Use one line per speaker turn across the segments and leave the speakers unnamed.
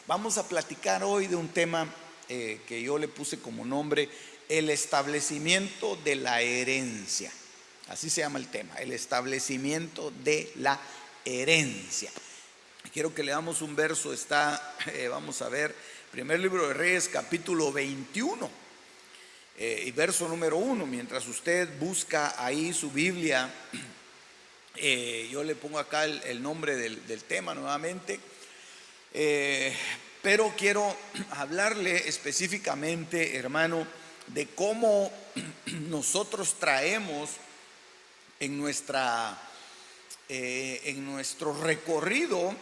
Vamos a platicar hoy de un tema que yo le puse como nombre: el establecimiento de la herencia. Así se llama el tema, el establecimiento de la herencia. Quiero que leamos un verso, vamos a ver, primer libro de Reyes, capítulo 21, y verso número 1. Mientras usted busca ahí su Biblia, yo le pongo acá el nombre del tema nuevamente, pero quiero hablarle específicamente, hermano, de cómo nosotros traemos en nuestro recorrido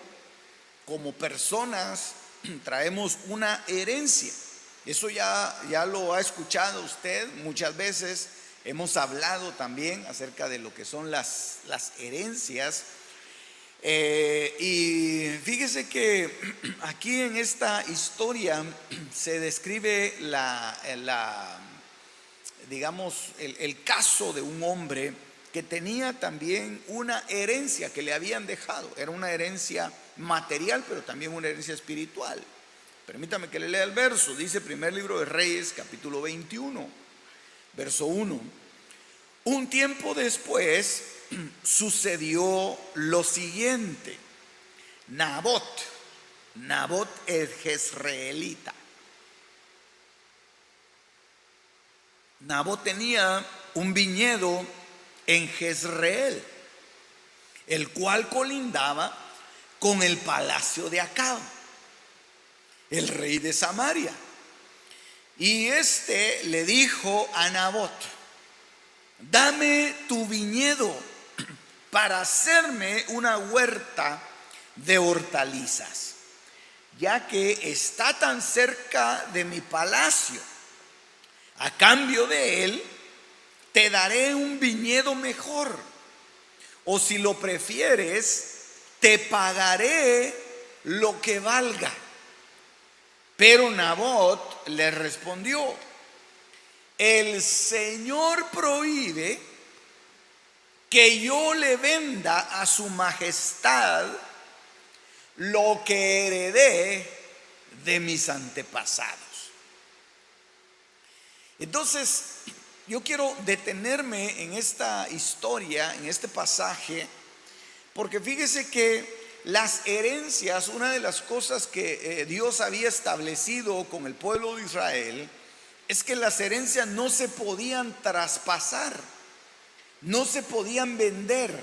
como personas, traemos una herencia. Eso ya lo ha escuchado usted muchas veces. Hemos hablado también acerca de lo que son las herencias. Y fíjese que aquí en esta historia se describe digamos, el caso de un hombre que tenía también una herencia que le habían dejado. Era una herencia material, pero también una herencia espiritual. Permítame que le lea el verso. Dice primer libro de Reyes, capítulo 21, verso 1. Un tiempo después sucedió lo siguiente. Nabot el jezreelita. Nabot tenía un viñedo en Jezreel, el cual colindaba con el palacio de Acab, el rey de Samaria. Y le dijo a Nabot: dame tu viñedo para hacerme una huerta de hortalizas, ya que está tan cerca de mi palacio. A cambio de él te daré un viñedo mejor, o si lo prefieres, te pagaré lo que valga. Pero Nabot le respondió: el Señor prohíbe que yo le venda a su majestad lo que heredé de mis antepasados. Entonces, yo quiero detenerme en esta historia, en este pasaje, porque fíjese que las herencias, una de las cosas que Dios había establecido con el pueblo de Israel, es que las herencias no se podían traspasar, no se podían vender,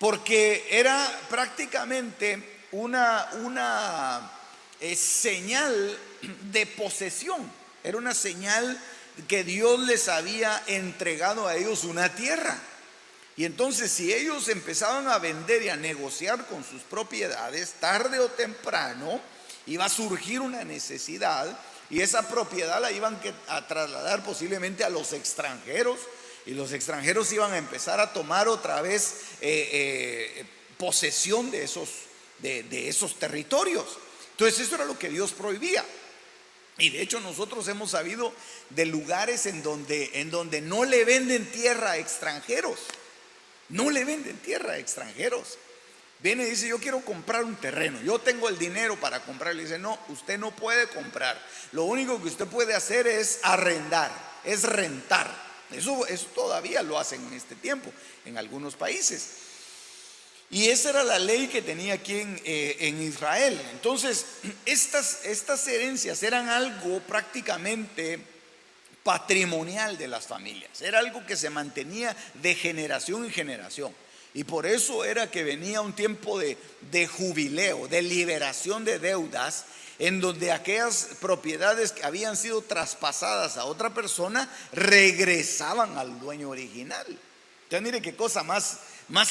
porque era prácticamente una señal de posesión. Era una señal que Dios les había entregado a ellos una tierra. Y entonces, si ellos empezaban a vender y a negociar con sus propiedades, tarde o temprano iba a surgir una necesidad, y esa propiedad la iban a trasladar posiblemente a los extranjeros, y los extranjeros iban a empezar a tomar otra vez posesión de esos territorios. Entonces, eso era lo que Dios prohibía. Y de hecho nosotros hemos sabido de lugares en donde no le venden tierra a extranjeros. No le venden tierra a extranjeros. Viene y dice: yo quiero comprar un terreno, yo tengo el dinero para comprar. Le dice: no, usted no puede comprar. Lo único que usted puede hacer es arrendar, es rentar. Eso todavía lo hacen en este tiempo en algunos países. Y esa era la ley que tenía aquí en Israel. Entonces, estas herencias eran algo prácticamente patrimonial de las familias. Era algo que se mantenía de generación en generación. Y por eso era que venía un tiempo de jubileo, de liberación de deudas, en donde aquellas propiedades que habían sido traspasadas a otra persona regresaban al dueño original. Entonces, mire qué cosa más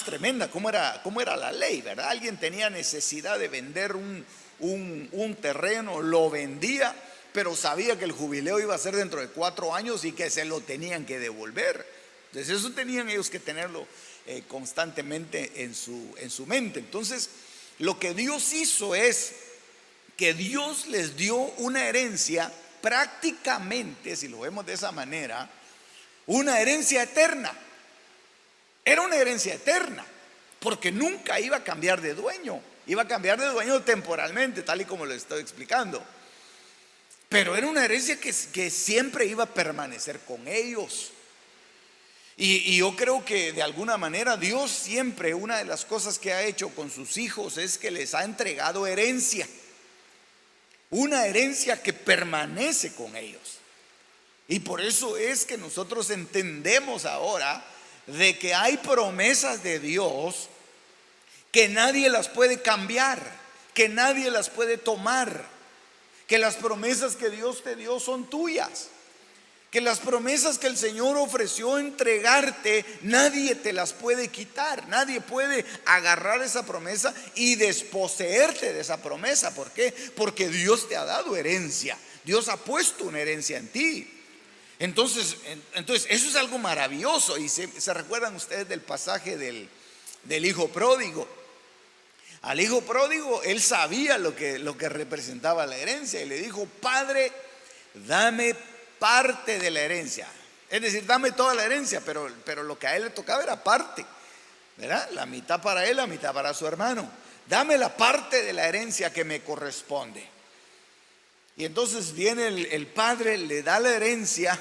tremenda, cómo era la ley, ¿verdad? Alguien tenía necesidad de vender un terreno, lo vendía, pero sabía que el jubileo iba a ser dentro de 4 años y que se lo tenían que devolver. Entonces, eso tenían ellos que tenerlo constantemente en su mente. Entonces, lo que Dios hizo es que Dios les dio una herencia prácticamente, si lo vemos de esa manera, una herencia eterna. Era una herencia eterna, porque nunca iba a cambiar de dueño. iba a cambiar de dueño temporalmente, tal y como lo estoy explicando. Pero era una herencia que siempre iba a permanecer con ellos. Y yo creo que de alguna manera Dios siempre, una de las cosas que ha hecho con sus hijos es que les ha entregado herencia. Una herencia que permanece con ellos. Y por eso es que nosotros entendemos ahora de que hay promesas de Dios que nadie las puede cambiar, que nadie las puede tomar, que las promesas que Dios te dio son tuyas, que las promesas que el Señor ofreció entregarte, nadie te las puede quitar, nadie puede agarrar esa promesa y desposeerte de esa promesa. ¿Por qué? Porque Dios te ha dado herencia, Dios ha puesto una herencia en ti. Entonces eso es algo maravilloso. Y se recuerdan ustedes del pasaje del hijo pródigo. Al hijo pródigo, él sabía lo que representaba la herencia y le dijo: Padre, dame parte de la herencia. Es decir, dame toda la herencia, pero lo que a él le tocaba era parte, ¿verdad? La mitad para él, la mitad para su hermano. Dame la parte de la herencia que me corresponde. Y entonces viene el padre, le da la herencia.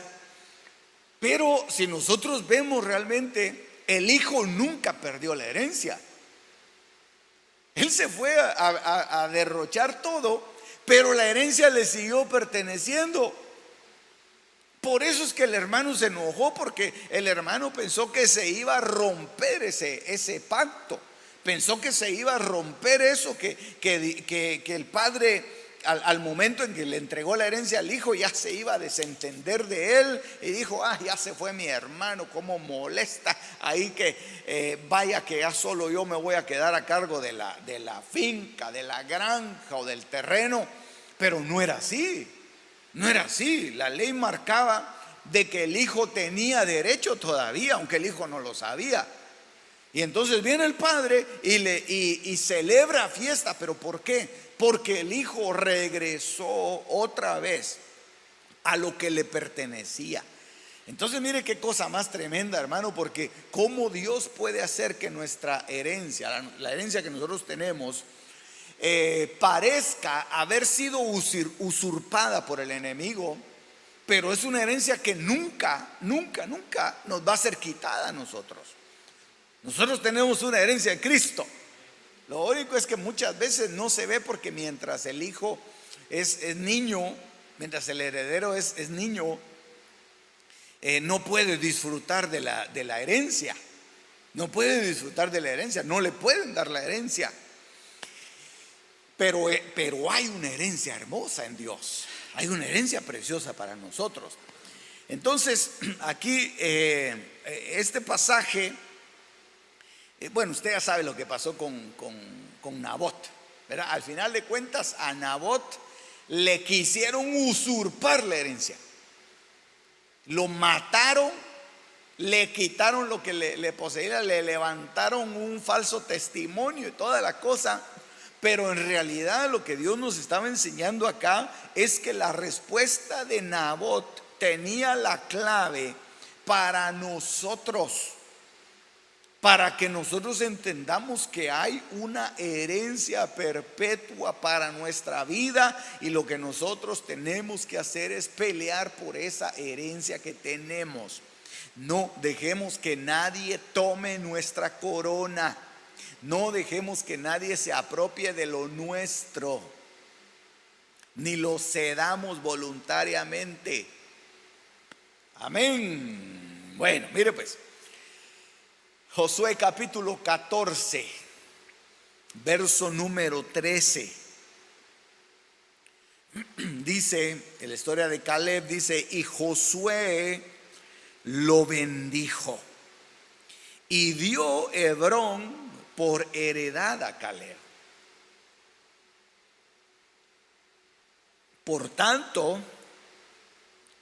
Pero si nosotros vemos realmente, el hijo nunca perdió la herencia. Él se fue a derrochar todo, pero la herencia le siguió perteneciendo. Por eso es que el hermano se enojó, porque el hermano pensó que se iba a romper ese pacto. Pensó que se iba a romper eso, que el padre al momento en que le entregó la herencia al hijo ya se iba a desentender de él. Y dijo: ya se fue mi hermano, cómo molesta ahí que vaya que ya solo yo me voy a quedar a cargo de la finca, de la granja o del terreno. Pero no era así. No era así. La ley marcaba de que el hijo tenía derecho todavía, aunque el hijo no lo sabía. Y entonces viene el padre y celebra fiesta. ¿Pero por qué? Porque el hijo regresó otra vez a lo que le pertenecía. Entonces mire qué cosa más tremenda, hermano, porque cómo Dios puede hacer que nuestra herencia, la herencia que nosotros tenemos, parezca haber sido usurpada por el enemigo, pero es una herencia que nunca nos va a ser quitada a nosotros. Nosotros tenemos una herencia en Cristo. Lo único es que muchas veces no se ve, porque mientras el hijo es niño, mientras el heredero es niño, no puede disfrutar de la herencia. No puede disfrutar de la herencia, no le pueden dar la herencia. Pero hay una herencia hermosa en Dios, hay una herencia preciosa para nosotros. Entonces aquí este pasaje, bueno, usted ya sabe lo que pasó con Nabot, ¿verdad? Al final de cuentas a Nabot le quisieron usurpar la herencia, lo mataron, le quitaron lo que le poseía, le levantaron un falso testimonio y toda la cosa. Pero en realidad lo que Dios nos estaba enseñando acá es que la respuesta de Nabot tenía la clave para nosotros, para que nosotros entendamos que hay una herencia perpetua para nuestra vida, y lo que nosotros tenemos que hacer es pelear por esa herencia que tenemos. No dejemos que nadie tome nuestra corona. No dejemos que nadie se apropie de lo nuestro, ni lo cedamos voluntariamente. Amén. Bueno, mire pues, Josué capítulo 14, verso número 13. Dice, en la historia de Caleb dice: y Josué lo bendijo y dio Hebrón por heredad a Caleb. Por tanto,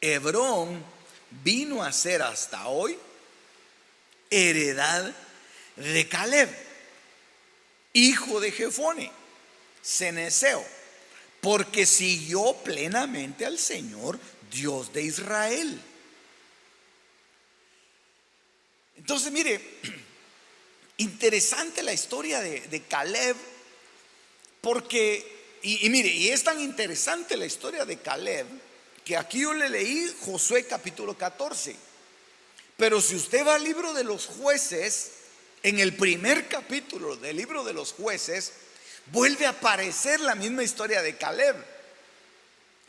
Hebrón vino a ser hasta hoy heredad de Caleb, hijo de Jefone, cenezeo, porque siguió plenamente al Señor, Dios de Israel. Entonces mire, interesante la historia de Caleb, Porque, y mire, y es tan interesante la historia de Caleb, que aquí yo le leí Josué capítulo 14. Pero si usted va al libro de los jueces, en el primer capítulo del libro de los jueces, vuelve a aparecer la misma historia de Caleb.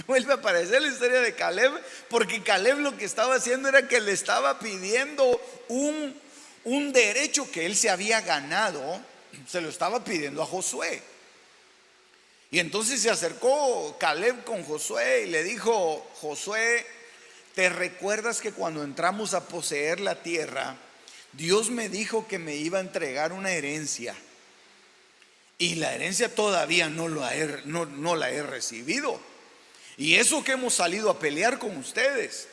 Vuelve a aparecer la historia de Caleb, porque Caleb lo que estaba haciendo era que le estaba pidiendo un derecho que él se había ganado, se lo estaba pidiendo a Josué. Y entonces se acercó Caleb con Josué y le dijo: Josué, ¿te recuerdas que cuando entramos a poseer la tierra, Dios me dijo que me iba a entregar una herencia? Y la herencia todavía no la he recibido. Y eso que hemos salido a pelear con ustedes,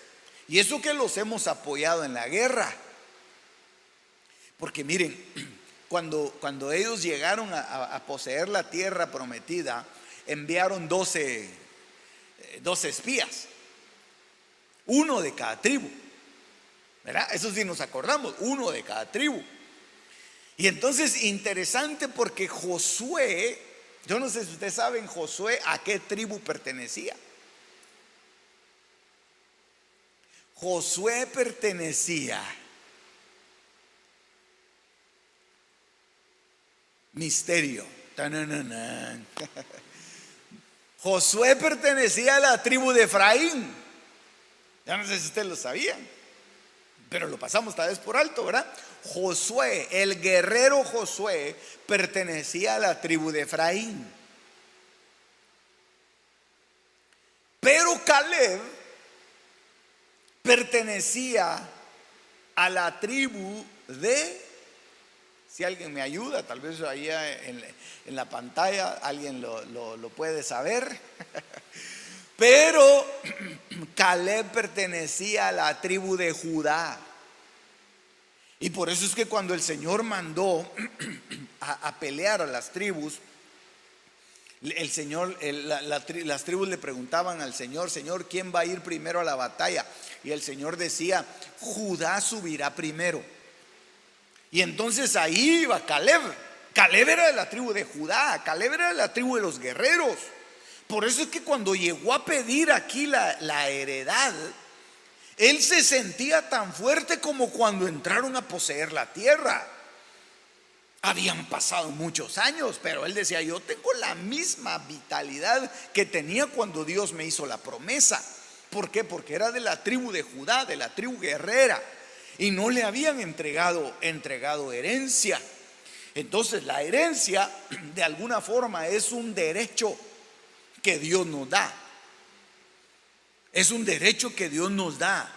y eso que los hemos apoyado en la guerra. Porque miren, cuando ellos llegaron a poseer la tierra prometida, enviaron 12 espías, uno de cada tribu, ¿verdad? Eso sí nos acordamos, uno de cada tribu. Y entonces interesante, porque Josué, yo no sé si ustedes saben Josué a qué tribu pertenecía. Josué pertenecía, misterio, Josué pertenecía a la tribu de Efraín. Ya no sé si ustedes lo sabían, pero lo pasamos tal vez por alto, ¿verdad? Josué, el guerrero Josué, pertenecía a la tribu de Efraín. Pero Caleb pertenecía a la tribu de, si alguien me ayuda, tal vez ahí en la pantalla alguien lo puede saber. Pero Caleb pertenecía a la tribu de Judá. Y por eso es que cuando el Señor mandó a pelear a las tribus, el Señor, las tribus le preguntaban al Señor: Señor, ¿quién va a ir primero a la batalla? Y el Señor decía: Judá subirá primero. Y entonces ahí iba Caleb. Caleb era de la tribu de Judá, Caleb era de la tribu de los guerreros. Por eso es que cuando llegó a pedir aquí la heredad, él se sentía tan fuerte como cuando entraron a poseer la tierra. Habían pasado muchos años, pero él decía: yo tengo la misma vitalidad que tenía cuando Dios me hizo la promesa. ¿Por qué? Porque era de la tribu de Judá, de la tribu guerrera, y no le habían entregado herencia. Entonces la herencia de alguna forma es un derecho que Dios nos da. Es un derecho que Dios nos da,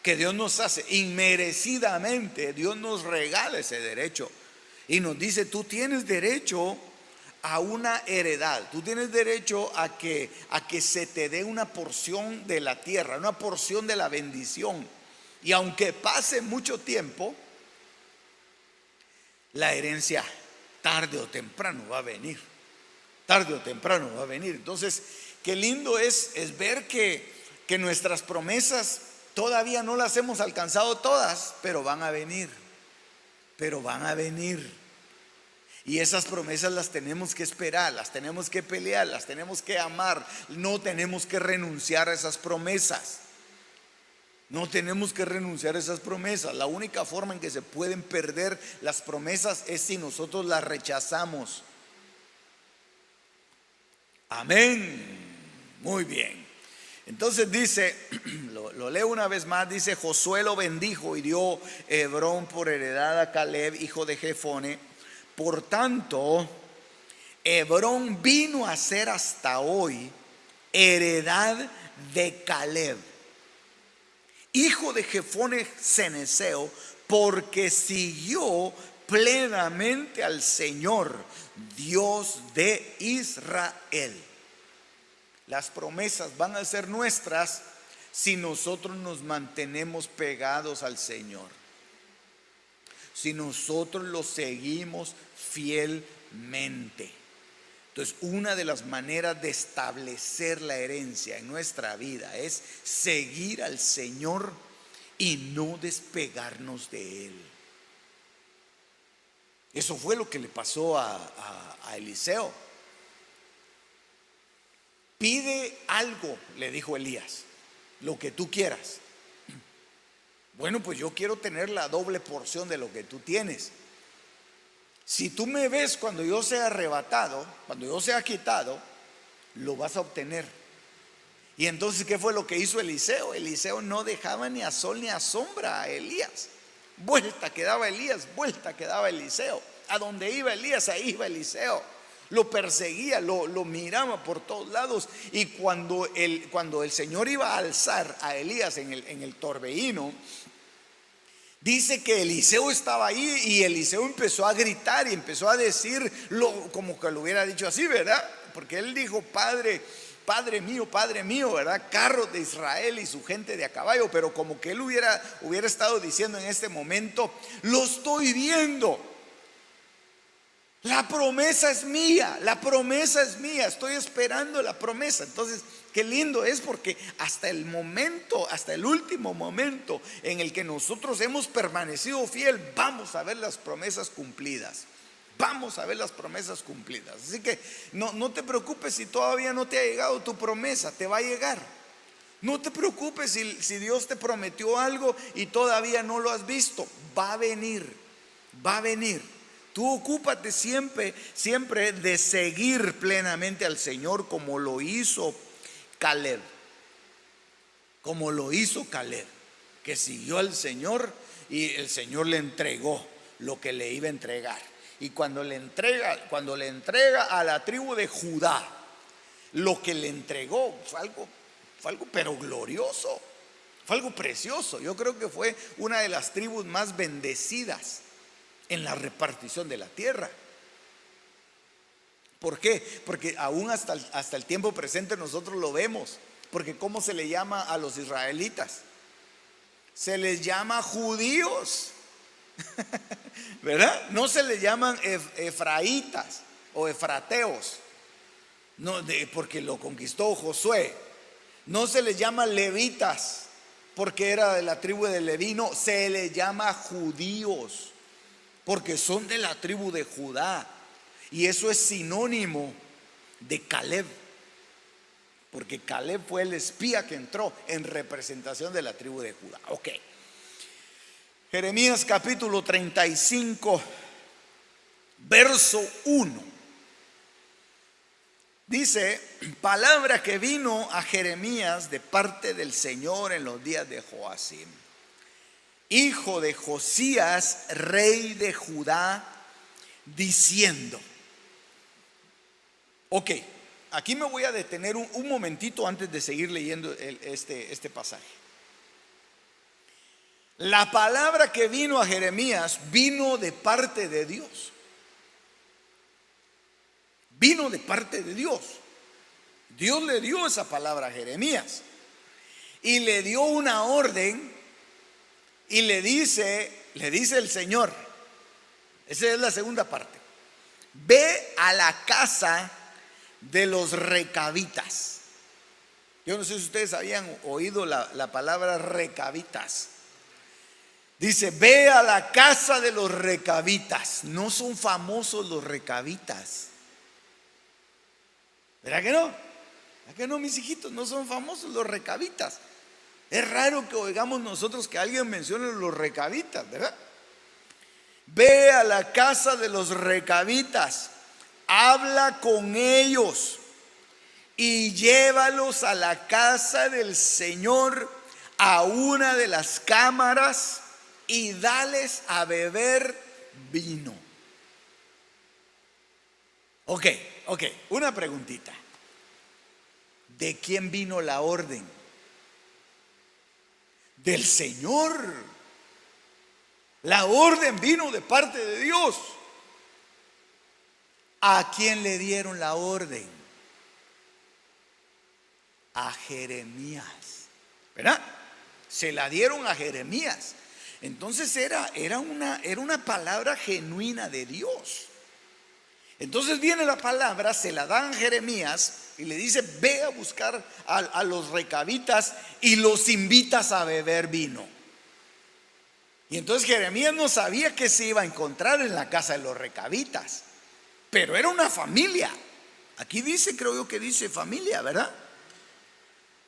que Dios nos hace inmerecidamente. Dios nos regala ese derecho y nos dice: tú tienes derecho a una heredad, tú tienes derecho a que se te dé una porción de la tierra, una porción de la bendición. Y aunque pase mucho tiempo, la herencia tarde o temprano va a venir. Tarde o temprano va a venir. Entonces, qué lindo es ver que nuestras promesas todavía no las hemos alcanzado todas, pero van a venir. Pero van a venir. Y esas promesas las tenemos que esperar, las tenemos que pelear, las tenemos que amar. No tenemos que renunciar a esas promesas. No tenemos que renunciar a esas promesas. La única forma en que se pueden perder las promesas es si nosotros las rechazamos. Amén. Muy bien. Entonces dice, lo leo una vez más, dice: Josué lo bendijo y dio Hebrón por heredad a Caleb, hijo de Jefone. Por tanto, Hebrón vino a ser hasta hoy heredad de Caleb, hijo de Jefone ceneseo, porque siguió plenamente al Señor, Dios de Israel. Las promesas van a ser nuestras si nosotros nos mantenemos pegados al Señor, si nosotros lo seguimos fielmente. Entonces, una de las maneras de establecer la herencia en nuestra vida es seguir al Señor y no despegarnos de Él. Eso fue lo que le pasó a Eliseo. Pide algo, le dijo Elías, lo que tú quieras. Bueno, pues yo quiero tener la doble porción de lo que tú tienes. Si tú me ves cuando yo sea arrebatado, cuando yo sea quitado, lo vas a obtener. Y entonces, ¿qué fue lo que hizo Eliseo? Eliseo no dejaba ni a sol ni a sombra a Elías. Vuelta que daba Elías, vuelta que daba Eliseo. A donde iba Elías, ahí iba Eliseo. Lo perseguía, lo miraba por todos lados. Y cuando el Señor iba a alzar a Elías en el torbellino, dice que Eliseo estaba ahí y Eliseo empezó a gritar y empezó a decir como que lo hubiera dicho así, ¿verdad? Porque él dijo: Padre mío, ¿verdad? Carros de Israel y su gente de a caballo. Pero como que él hubiera estado diciendo en este momento: lo estoy viendo. La promesa es mía, estoy esperando la promesa. Entonces, qué lindo es, porque hasta el último momento en el que nosotros hemos permanecido fiel, vamos a ver las promesas cumplidas. Así que no te preocupes si todavía no te ha llegado tu promesa, te va a llegar. No te preocupes si Dios te prometió algo y todavía no lo has visto, va a venir. Tú ocúpate siempre de seguir plenamente al Señor, como lo hizo Caleb, que siguió al Señor y el Señor le entregó lo que le iba a entregar. Y cuando le entrega a la tribu de Judá lo que le entregó, fue algo pero glorioso, fue algo precioso. Yo creo que fue una de las tribus más bendecidas en la repartición de la tierra. ¿Por qué? Porque aún hasta el tiempo presente nosotros lo vemos. Porque ¿cómo se le llama a los israelitas? Se les llama judíos, ¿verdad? No se les llaman efraitas o efrateos, no, porque lo conquistó Josué. No se les llama levitas porque era de la tribu de Leví. No, se les llama judíos porque son de la tribu de Judá. Y eso es sinónimo de Caleb, porque Caleb fue el espía que entró en representación de la tribu de Judá. Ok. Jeremías capítulo 35, verso 1. Dice: palabra que vino a Jeremías de parte del Señor en los días de Joacim, hijo de Josías, rey de Judá, diciendo. Ok, aquí me voy a detener un momentito antes de seguir leyendo este pasaje. La palabra que vino a Jeremías vino de parte de Dios. Vino de parte de Dios. Dios le dio esa palabra a Jeremías y le dio una orden. Y le dice el Señor, esa es la segunda parte: ve a la casa de los recabitas. Yo no sé si ustedes habían oído la palabra recabitas. Dice: ve a la casa de los recabitas. No son famosos los recabitas, ¿verdad que no? ¿Verdad que no, mis hijitos? No son famosos los recabitas. Es raro que oigamos nosotros que alguien mencione los recabitas, ¿verdad? Ve a la casa de los recabitas, habla con ellos y llévalos a la casa del Señor, a una de las cámaras, y dales a beber vino. Ok, una preguntita. ¿De quién vino la orden? Del Señor. La orden vino de parte de Dios. ¿A quién le dieron la orden? A Jeremías, ¿verdad? Se la dieron a Jeremías. Entonces era una palabra genuina de Dios. Entonces viene la palabra, se la dan a Jeremías y le dice: ve a buscar a los recabitas y los invitas a beber vino. Y entonces Jeremías no sabía que se iba a encontrar en la casa de los recabitas, pero era una familia. Aquí dice, creo yo que dice familia, ¿verdad?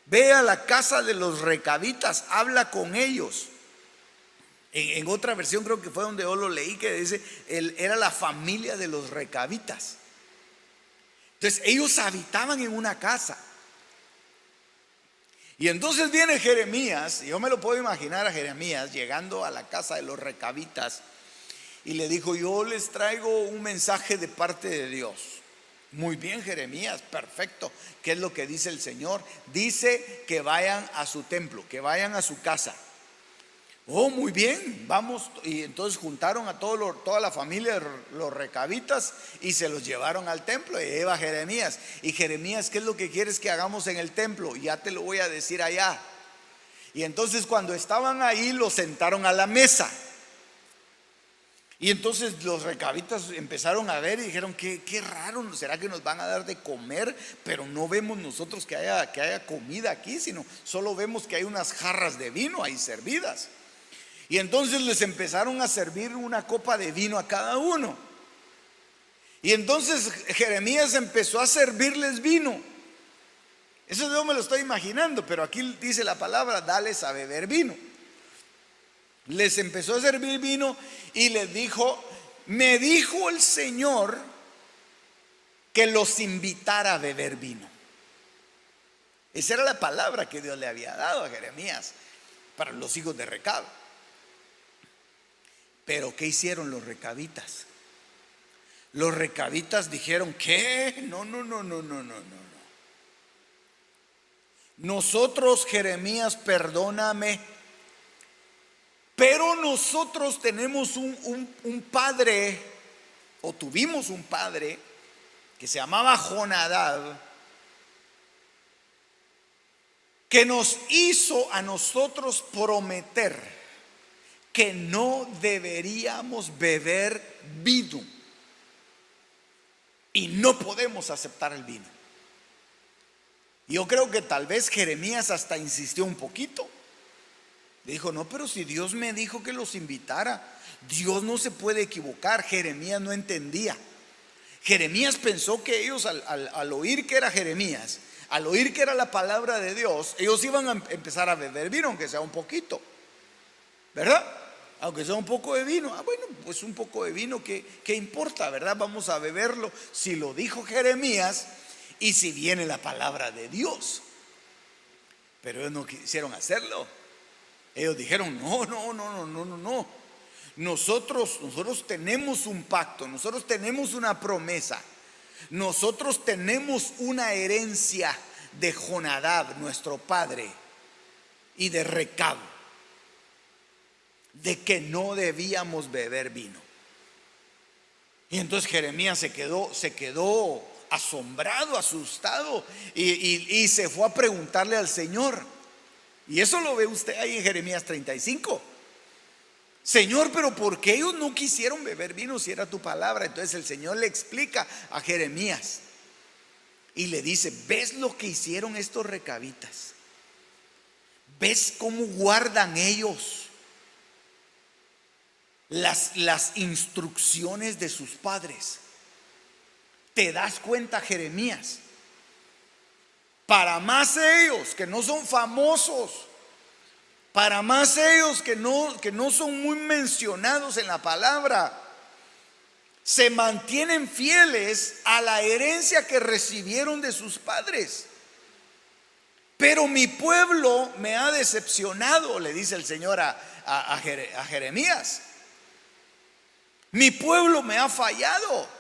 Ve a la casa de los recabitas, habla con ellos. En otra versión creo que fue donde yo lo leí, que dice, era la familia de los recabitas. Entonces ellos habitaban en una casa. Y entonces viene Jeremías, y yo me lo puedo imaginar a Jeremías llegando a la casa de los recabitas, y le dijo: yo les traigo un mensaje de parte de Dios. Muy bien, Jeremías, perfecto. ¿Qué es lo que dice el Señor? Dice que vayan a su templo, que vayan a su casa. Oh, muy bien, vamos. Y entonces juntaron a toda la familia de los recabitas y se los llevaron al templo. Y ahí va Jeremías. Y Jeremías, ¿qué es lo que quieres que hagamos en el templo? Ya te lo voy a decir allá. Y entonces cuando estaban ahí, los sentaron a la mesa. Y entonces los recabitas empezaron a ver y dijeron: qué raro, ¿será que nos van a dar de comer? Pero no vemos nosotros que haya comida aquí, sino solo vemos que hay unas jarras de vino ahí servidas. Y entonces les empezaron a servir una copa de vino a cada uno. Y entonces Jeremías empezó a servirles vino. Eso yo me lo estoy imaginando, pero aquí dice la palabra: dales a beber vino. Les empezó a servir vino y les dijo: me dijo el Señor que los invitara a beber vino. Esa era la palabra que Dios le había dado a Jeremías para los hijos de Recab. Pero ¿qué hicieron los recabitas? Los recabitas dijeron: ¿qué? No. Nosotros, Jeremías, perdóname, pero nosotros tenemos un padre, o tuvimos un padre que se llamaba Jonadab, que nos hizo a nosotros prometer que no deberíamos beber vino, y no podemos aceptar el vino. Yo creo que tal vez Jeremías hasta insistió un poquito. Dijo: no, pero si Dios me dijo que los invitara, Dios no se puede equivocar. Jeremías no entendía. Jeremías pensó que ellos al oír que era Jeremías, al oír que era la palabra de Dios, ellos iban a empezar a beber vino, aunque sea un poquito, ¿verdad? Aunque sea un poco de vino. Bueno, pues un poco de vino, ¿qué importa, verdad? Vamos a beberlo si lo dijo Jeremías y si viene la palabra de Dios. Pero ellos no quisieron hacerlo. Ellos dijeron: no. Nosotros tenemos un pacto, nosotros tenemos una promesa, nosotros tenemos una herencia de Jonadab, nuestro padre, y de Recab, de que no debíamos beber vino. Y entonces Jeremías se quedó asombrado, asustado, y se fue a preguntarle al Señor. Y eso lo ve usted ahí en Jeremías 35. Señor, pero ¿por qué ellos no quisieron beber vino si era tu palabra? Entonces el Señor le explica a Jeremías y le dice: ¿ves lo que hicieron estos recabitas? ¿Ves cómo guardan ellos las instrucciones de sus padres? ¿Te das cuenta, Jeremías? Para más ellos que no son famosos, para más ellos que no son muy mencionados en la palabra, se mantienen fieles a la herencia que recibieron de sus padres. Pero mi pueblo me ha decepcionado, le dice el Señor a Jeremías. Mi pueblo me ha fallado,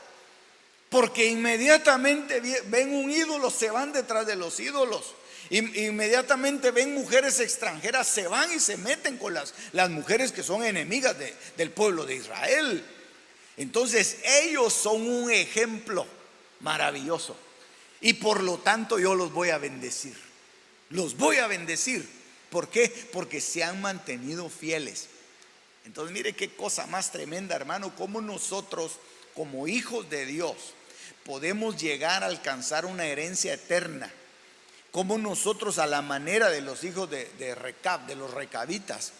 porque inmediatamente ven un ídolo, se van detrás de los ídolos. Inmediatamente ven mujeres extranjeras, se van y se meten con las mujeres que son enemigas del pueblo de Israel. Entonces ellos son un ejemplo maravilloso, y por lo tanto yo los voy a bendecir. Los voy a bendecir. ¿Por qué? Porque se han mantenido fieles. Entonces mire qué cosa más tremenda, hermano, cómo nosotros como hijos de Dios podemos llegar a alcanzar una herencia eterna. Cómo nosotros, a la manera de los hijos de Recab, de los recabitas,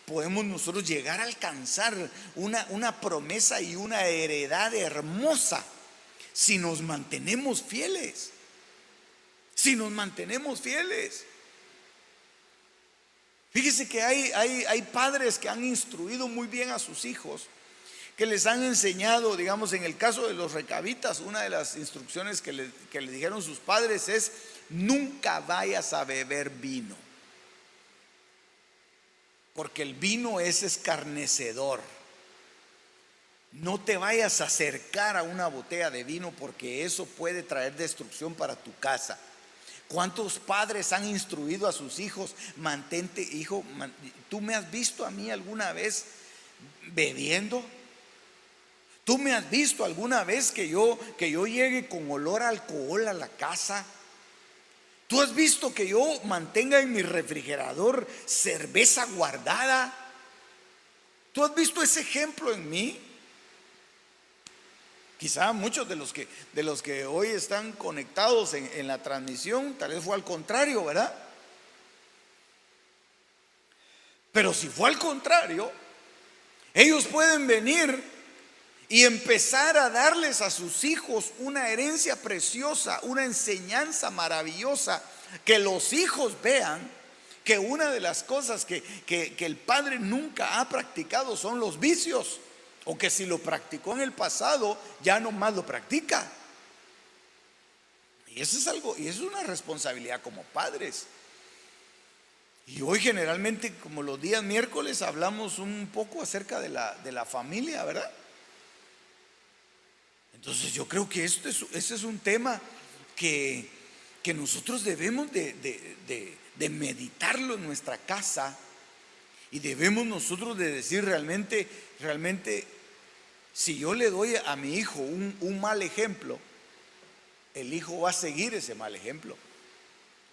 podemos nosotros llegar a alcanzar una promesa y una heredad hermosa si nos mantenemos fieles. Si nos mantenemos fieles. Fíjese que hay padres que han instruido muy bien a sus hijos, que les han enseñado, digamos, en el caso de los recabitas, una de las instrucciones que le dijeron sus padres es: nunca vayas a beber vino, porque el vino es escarnecedor. No te vayas a acercar a una botella de vino, porque eso puede traer destrucción para tu casa. ¿Cuántos padres han instruido a sus hijos? Mantente, hijo, ¿tú me has visto a mí alguna vez bebiendo? ¿Tú me has visto alguna vez que yo llegue con olor a alcohol a la casa? ¿Tú has visto que yo mantenga en mi refrigerador cerveza guardada? ¿Tú has visto ese ejemplo en mí? Quizá muchos de los que hoy están conectados en la transmisión, tal vez fue al contrario, ¿verdad? Pero si fue al contrario, ellos pueden venir y empezar a darles a sus hijos una herencia preciosa, una enseñanza maravillosa, que los hijos vean que una de las cosas que el padre nunca ha practicado son los vicios, o que si lo practicó en el pasado ya no más lo practica. Y eso es algo, y eso es una responsabilidad como padres. Y hoy generalmente, como los días miércoles, hablamos un poco acerca de la familia, ¿verdad? Entonces yo creo que ese es un tema que nosotros debemos de meditarlo en nuestra casa, y debemos nosotros de decir realmente, si yo le doy a mi hijo un mal ejemplo, el hijo va a seguir ese mal ejemplo.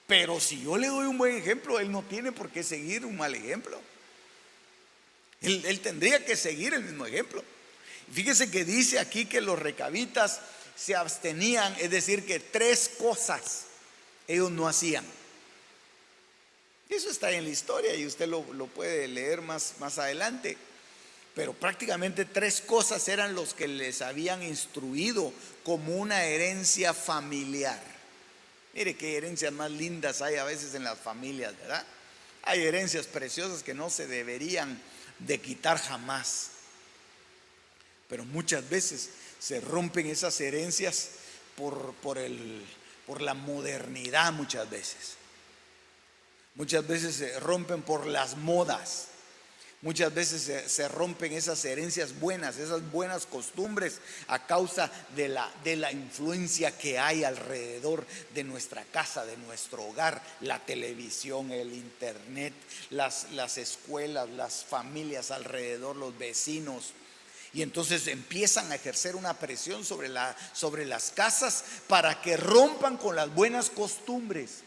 Pero si yo le doy un buen ejemplo, él no tiene por qué seguir un mal ejemplo. Él tendría que seguir el mismo ejemplo. Fíjese que dice aquí que los recabitas se abstenían, es decir, que 3 cosas ellos no hacían. Eso está en la historia y usted lo puede leer más adelante. Pero prácticamente 3 cosas eran los que les habían instruido como una herencia familiar. Mire qué herencias más lindas hay a veces en las familias, ¿verdad? Hay herencias preciosas que no se deberían de quitar jamás. Pero muchas veces se rompen esas herencias por la modernidad. Muchas veces se rompen por las modas. Muchas veces se rompen esas herencias buenas, esas buenas costumbres, a causa de la influencia que hay alrededor de nuestra casa, de nuestro hogar, la televisión, el internet, las escuelas, las familias alrededor, los vecinos. Y entonces empiezan a ejercer una presión sobre las casas para que rompan con las buenas costumbres.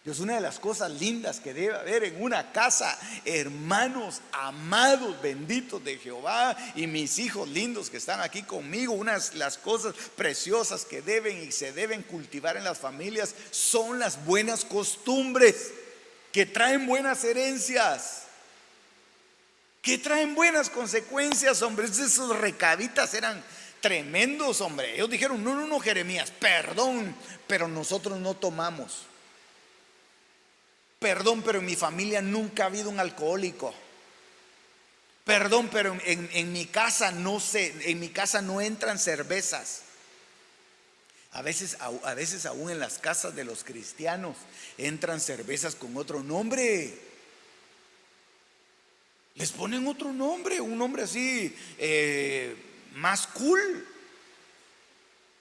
Es una de las cosas lindas que debe haber en una casa, hermanos amados, benditos de Jehová, y mis hijos lindos que están aquí conmigo. Las cosas preciosas que deben y se deben cultivar en las familias son las buenas costumbres que traen buenas herencias, que traen buenas consecuencias, hombre. Esos recabitas eran tremendos, hombre. Ellos dijeron: no, Jeremías, perdón, pero nosotros no tomamos. Perdón, pero en mi familia nunca ha habido un alcohólico. Perdón, pero en mi casa no entran cervezas. A veces aún en las casas de los cristianos entran cervezas con otro nombre. Les ponen otro nombre, un nombre así más cool.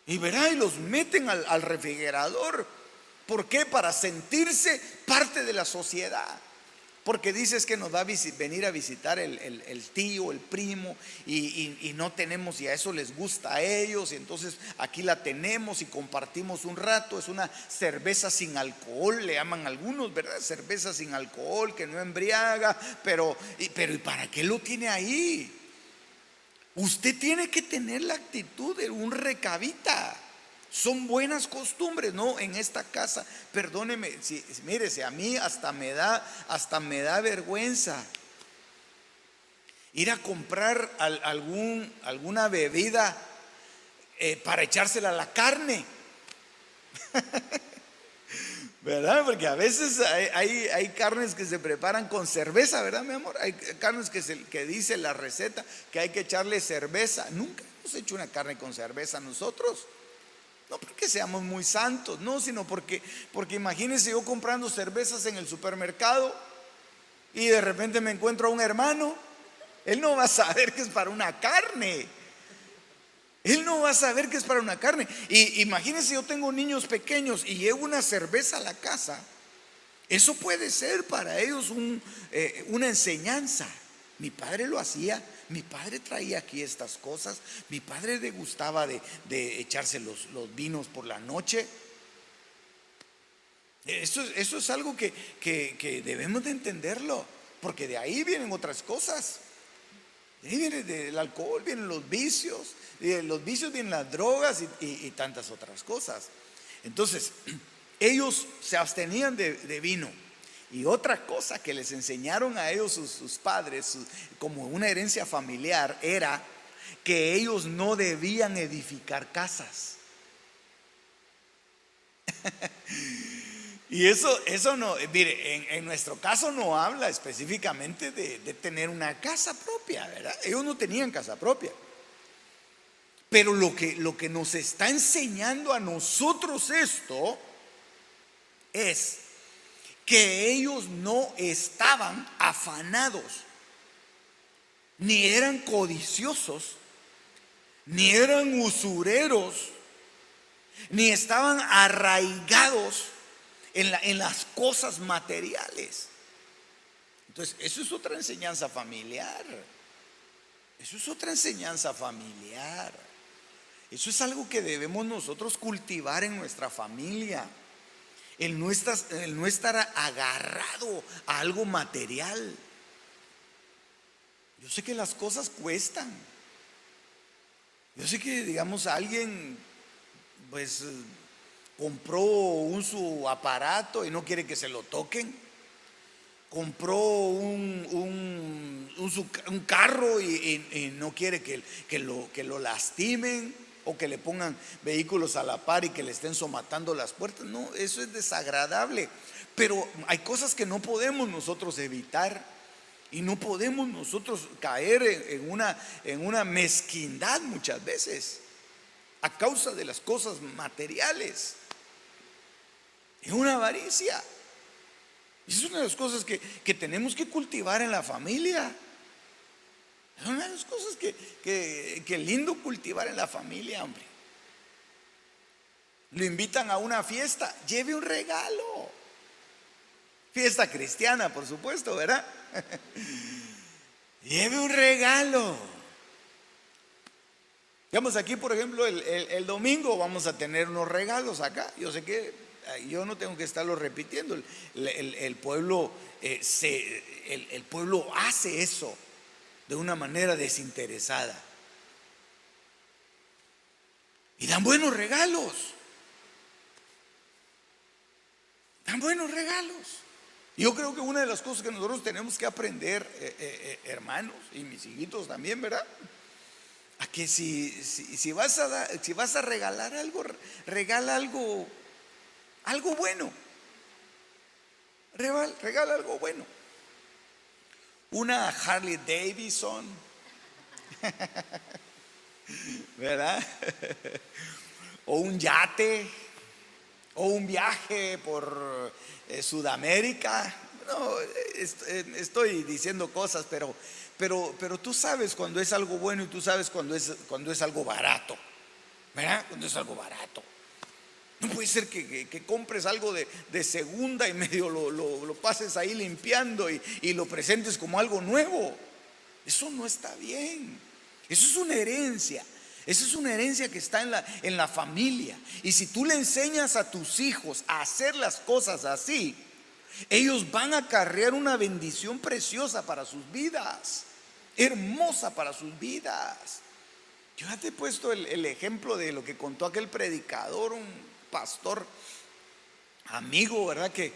Y verá, y los meten al refrigerador. ¿Por qué? Para sentirse parte de la sociedad. Porque dices que nos va a venir a visitar el tío, el primo, y no tenemos, y a eso les gusta a ellos, y entonces aquí la tenemos y compartimos un rato. Es una cerveza sin alcohol, le llaman algunos, ¿verdad? Cerveza sin alcohol, que no embriaga, pero ¿y para qué lo tiene ahí? Usted tiene que tener la actitud de un recabita. Son buenas costumbres, ¿no? En esta casa, perdóneme, mírese, a mí hasta me da vergüenza ir a comprar alguna bebida para echársela a la carne. ¿Verdad? Porque a veces hay carnes que se preparan con cerveza, ¿verdad, mi amor? Hay carnes que dice la receta que hay que echarle cerveza. Nunca hemos hecho una carne con cerveza nosotros. No porque seamos muy santos, no, sino porque imagínense yo comprando cervezas en el supermercado y de repente me encuentro a un hermano. Él no va a saber que es para una carne. Él no va a saber que es para una carne. Y imagínense, yo tengo niños pequeños y llevo una cerveza a la casa. Eso puede ser para ellos una enseñanza. Mi padre lo hacía. Mi padre traía aquí estas cosas. Mi padre le gustaba de echarse los vinos por la noche. Eso es algo que debemos de entenderlo, porque de ahí vienen otras cosas. De ahí viene del alcohol, vienen los vicios. Y de los vicios vienen las drogas y tantas otras cosas. Entonces, ellos se abstenían de vino. Y otra cosa que les enseñaron a ellos sus padres, como una herencia familiar, era que ellos no debían edificar casas. Y eso no, mire, en nuestro caso no habla específicamente de tener una casa propia, ¿verdad? Ellos no tenían casa propia. Pero lo que nos está enseñando a nosotros esto es que ellos no estaban afanados, ni eran codiciosos, ni eran usureros, ni estaban arraigados en las cosas materiales. Entonces, eso es otra enseñanza familiar. Eso es otra enseñanza familiar. Eso es algo que debemos nosotros cultivar en nuestra familia. El no estar agarrado a algo material. Yo sé que las cosas cuestan. Yo sé que, digamos, alguien pues compró su aparato y no quiere que se lo toquen. Compró un carro y no quiere que lo lastimen, o que le pongan vehículos a la par y que le estén somatando las puertas. No, eso es desagradable. Pero hay cosas que no podemos nosotros evitar, y no podemos nosotros caer en una mezquindad muchas veces a causa de las cosas materiales, en una avaricia. Esa es una de las cosas que tenemos que cultivar en la familia. Es una de las cosas que lindo cultivar en la familia, hombre. Lo invitan a una fiesta, lleve un regalo. Fiesta cristiana, por supuesto, ¿verdad? Lleve un regalo. Digamos, aquí, por ejemplo, el domingo vamos a tener unos regalos acá. Yo sé que yo no tengo que estarlo repitiendo. El pueblo el pueblo hace eso de una manera desinteresada. Y dan buenos regalos. Dan buenos regalos. Yo creo que una de las cosas que nosotros tenemos que aprender, hermanos, y mis hijitos también, ¿verdad? A que si vas a regalar algo, regala algo bueno. Regala algo bueno. Una Harley Davidson, ¿verdad? O un yate, o un viaje por Sudamérica. No, estoy diciendo cosas, pero tú sabes cuando es algo bueno, y tú sabes cuando es algo barato, ¿verdad? Cuando es algo barato. No puede ser que compres algo de segunda y medio lo pases ahí limpiando y lo presentes como algo nuevo. Eso no está bien. Eso es una herencia. Eso es una herencia que está en la familia. Y si tú le enseñas a tus hijos a hacer las cosas así, ellos van a acarrear una bendición preciosa para sus vidas, hermosa para sus vidas. Yo ya te he puesto el ejemplo de lo que contó aquel predicador, un pastor amigo, ¿verdad? Que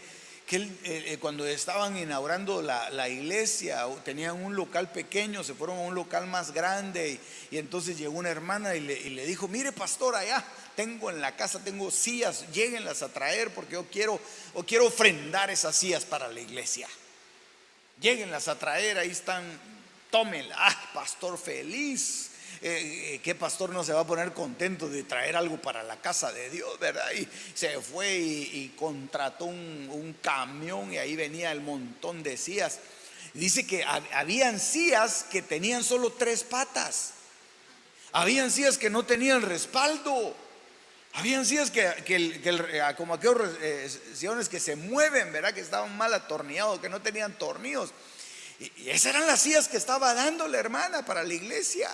cuando estaban inaugurando la iglesia, tenían un local pequeño, se fueron a un local más grande y entonces llegó una hermana y le dijo: mire, pastor, allá tengo en la casa, tengo sillas, lléguenlas a traer porque yo quiero ofrendar esas sillas para la iglesia. Lléguenlas a traer, ahí están, tómenla. Pastor feliz. ¿Qué pastor no se va a poner contento de traer algo para la casa de Dios, verdad? Y se fue y contrató un camión y ahí venía el montón de sillas. Dice que habían sillas que tenían solo 3 patas, habían sillas que no tenían respaldo, habían sillas como aquellos sillones que se mueven, verdad, que estaban mal atornillados, que no tenían tornillos. Y esas eran las sillas que estaba dando la hermana para la iglesia.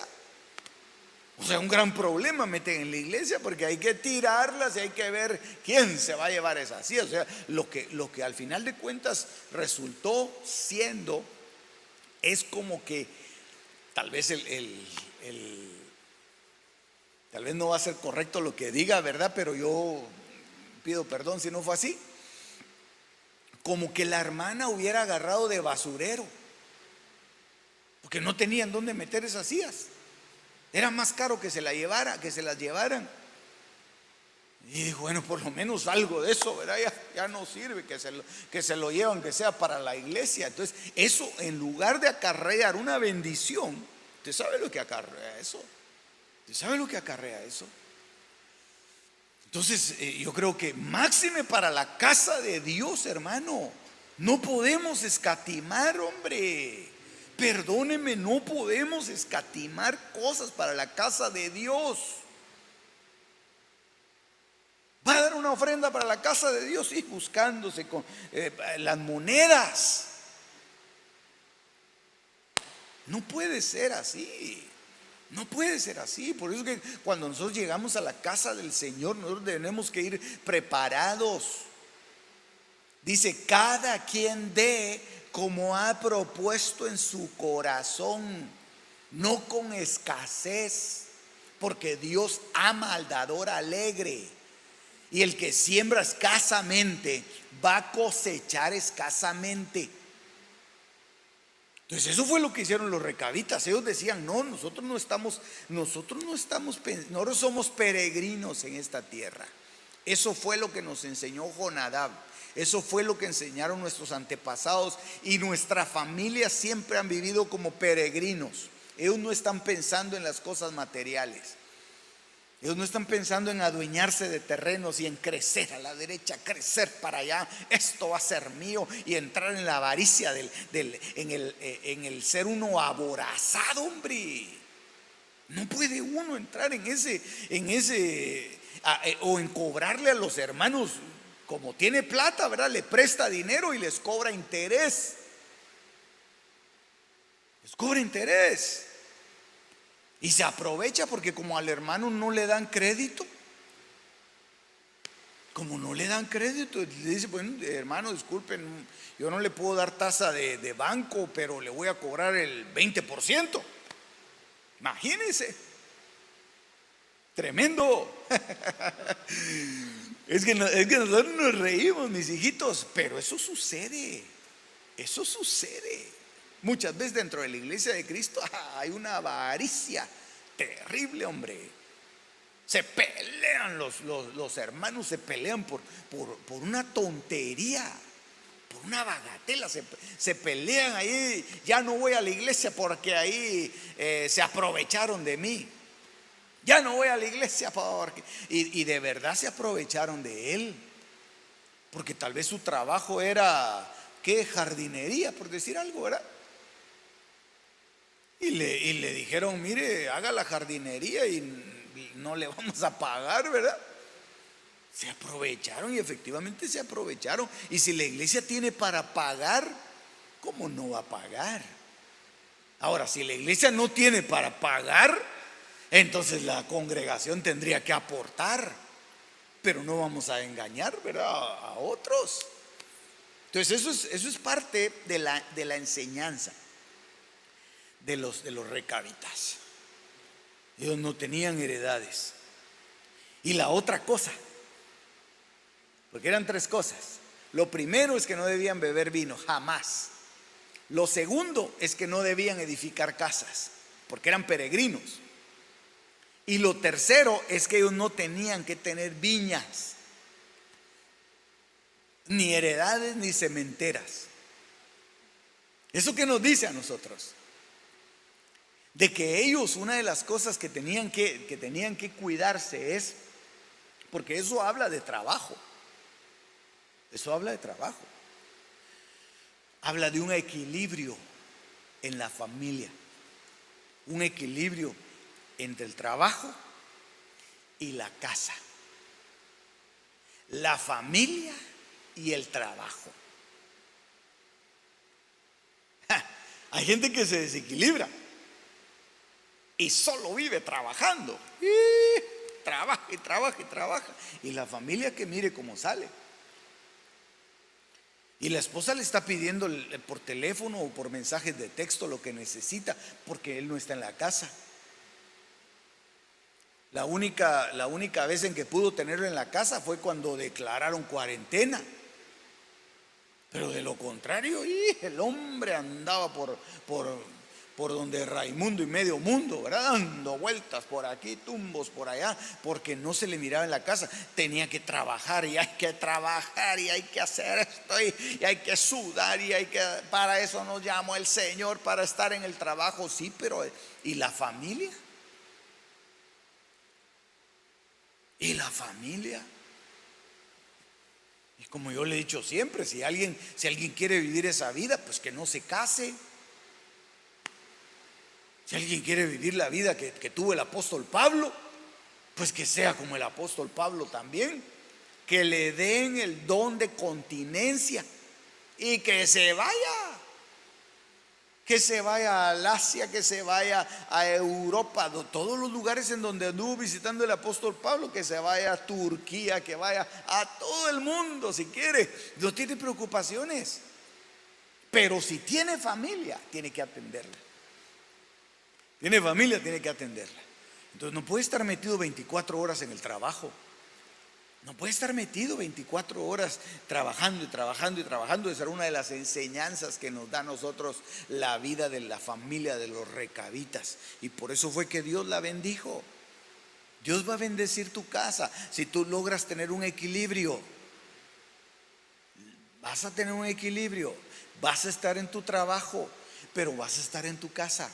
O sea, un gran problema meten en la iglesia porque hay que tirarlas y hay que ver quién se va a llevar esas sillas. O sea, lo que al final de cuentas resultó siendo es como que tal vez tal vez no va a ser correcto lo que diga, ¿verdad? Pero yo pido perdón si no fue así. Como que la hermana hubiera agarrado de basurero, porque no tenían dónde meter esas sillas. Era más caro que se las llevaran. Y dijo: bueno, por lo menos algo de eso, ¿verdad? Ya no sirve que se lo llevan, que sea para la iglesia. Entonces, eso, en lugar de acarrear una bendición, ¿usted sabe lo que acarrea eso? ¿Usted sabe lo que acarrea eso? Entonces, yo creo que máxime para la casa de Dios, hermano, no podemos escatimar, hombre. Perdóneme, no podemos escatimar cosas para la casa de Dios. Va a dar una ofrenda para la casa de Dios, y buscándose con las monedas. No puede ser así. No puede ser así. Por eso que cuando nosotros llegamos a la casa del Señor, nosotros tenemos que ir preparados. Dice: cada quien dé como ha propuesto en su corazón, no con escasez, porque Dios ama al dador alegre. Y el que siembra escasamente va a cosechar escasamente. Entonces eso fue lo que hicieron los recabitas. Ellos decían: no, nosotros somos peregrinos en esta tierra. Eso fue lo que nos enseñó Jonadab. Eso fue lo que enseñaron nuestros antepasados, y nuestra familia siempre han vivido como peregrinos. Ellos no están pensando en las cosas materiales. Ellos no están pensando en adueñarse de terrenos y en crecer a la derecha, crecer para allá. Esto va a ser mío, y entrar en la avaricia en el ser uno aborazado, hombre. No puede uno entrar en ese o en cobrarle a los hermanos. Como tiene plata, ¿verdad? Le presta dinero y les cobra interés. Les cobra interés. Y se aprovecha porque como al hermano no le dan crédito. Como no le dan crédito, le dice: bueno, hermano, disculpen, yo no le puedo dar tasa de banco, pero le voy a cobrar el 20%. Imagínense. Tremendo. Es que nosotros nos reímos, mis hijitos, pero eso sucede. Eso sucede. Muchas veces dentro de la iglesia de Cristo hay una avaricia terrible, hombre. Se pelean los hermanos, se pelean por una tontería, por una bagatela. Se pelean ahí: ya no voy a la iglesia porque ahí se aprovecharon de mí. Ya no voy a la iglesia porque... Y de verdad se aprovecharon de él. Porque tal vez su trabajo era, ¿qué? Jardinería, por decir algo, ¿verdad? Y le dijeron: mire, haga la jardinería y no le vamos a pagar, ¿verdad? Se aprovecharon, y efectivamente se aprovecharon. Y si la iglesia tiene para pagar, ¿cómo no va a pagar? Ahora, si la iglesia no tiene para pagar, entonces la congregación tendría que aportar, pero no vamos a engañar, ¿verdad?, a otros. Entonces eso es parte de la enseñanza de los recabitas. Ellos no tenían heredades. Y la otra cosa, porque eran 3 cosas: Lo primero es que no debían beber vino, jamás. Lo segundo es que no debían edificar casas, porque eran peregrinos. Y lo tercero es que ellos no tenían que tener viñas, ni heredades, ni cementeras. ¿Eso qué nos dice a nosotros? De que ellos, una de las cosas que tenían que cuidarse es, porque eso habla de trabajo. Eso habla de trabajo. Habla de un equilibrio en la familia, un equilibrio entre el trabajo y la casa, la familia y el trabajo. Hay gente que se desequilibra y solo vive trabajando, trabaja y trabaja y trabaja, y la familia que mire cómo sale. Y la esposa le está pidiendo por teléfono o por mensajes de texto lo que necesita, porque él no está en la casa. La única vez en que pudo tenerlo en la casa fue cuando declararon cuarentena. Pero de lo contrario, el hombre andaba por donde Raimundo y medio mundo, ¿verdad? Dando vueltas por aquí, tumbos por allá, porque no se le miraba en la casa. Tenía que trabajar, y hay que trabajar, y hay que hacer esto, y hay que sudar, para eso nos llamó el Señor, para estar en el trabajo. Sí, pero ¿y la familia? ¿Y la familia? Y como yo le he dicho siempre, si alguien quiere vivir esa vida, pues que no se case. Si alguien quiere vivir la vida que tuvo el apóstol Pablo, pues que sea como el apóstol Pablo también, que le den el don de continencia y que se vaya al Asia, que se vaya a Europa, todos los lugares en donde anduvo visitando el apóstol Pablo, que se vaya a Turquía, que vaya a todo el mundo si quiere. No tiene preocupaciones, pero si tiene familia, tiene que atenderla. Tiene familia, tiene que atenderla. Entonces no puede estar metido 24 horas en el trabajo. No puede estar metido 24 horas trabajando y trabajando y trabajando. Esa era una de las enseñanzas que nos da a nosotros la vida de la familia de los recabitas. Y por eso fue que Dios la bendijo. Dios va a bendecir tu casa si tú logras tener un equilibrio. Vas a tener un equilibrio. Vas a estar en tu trabajo, pero vas a estar en tu casa.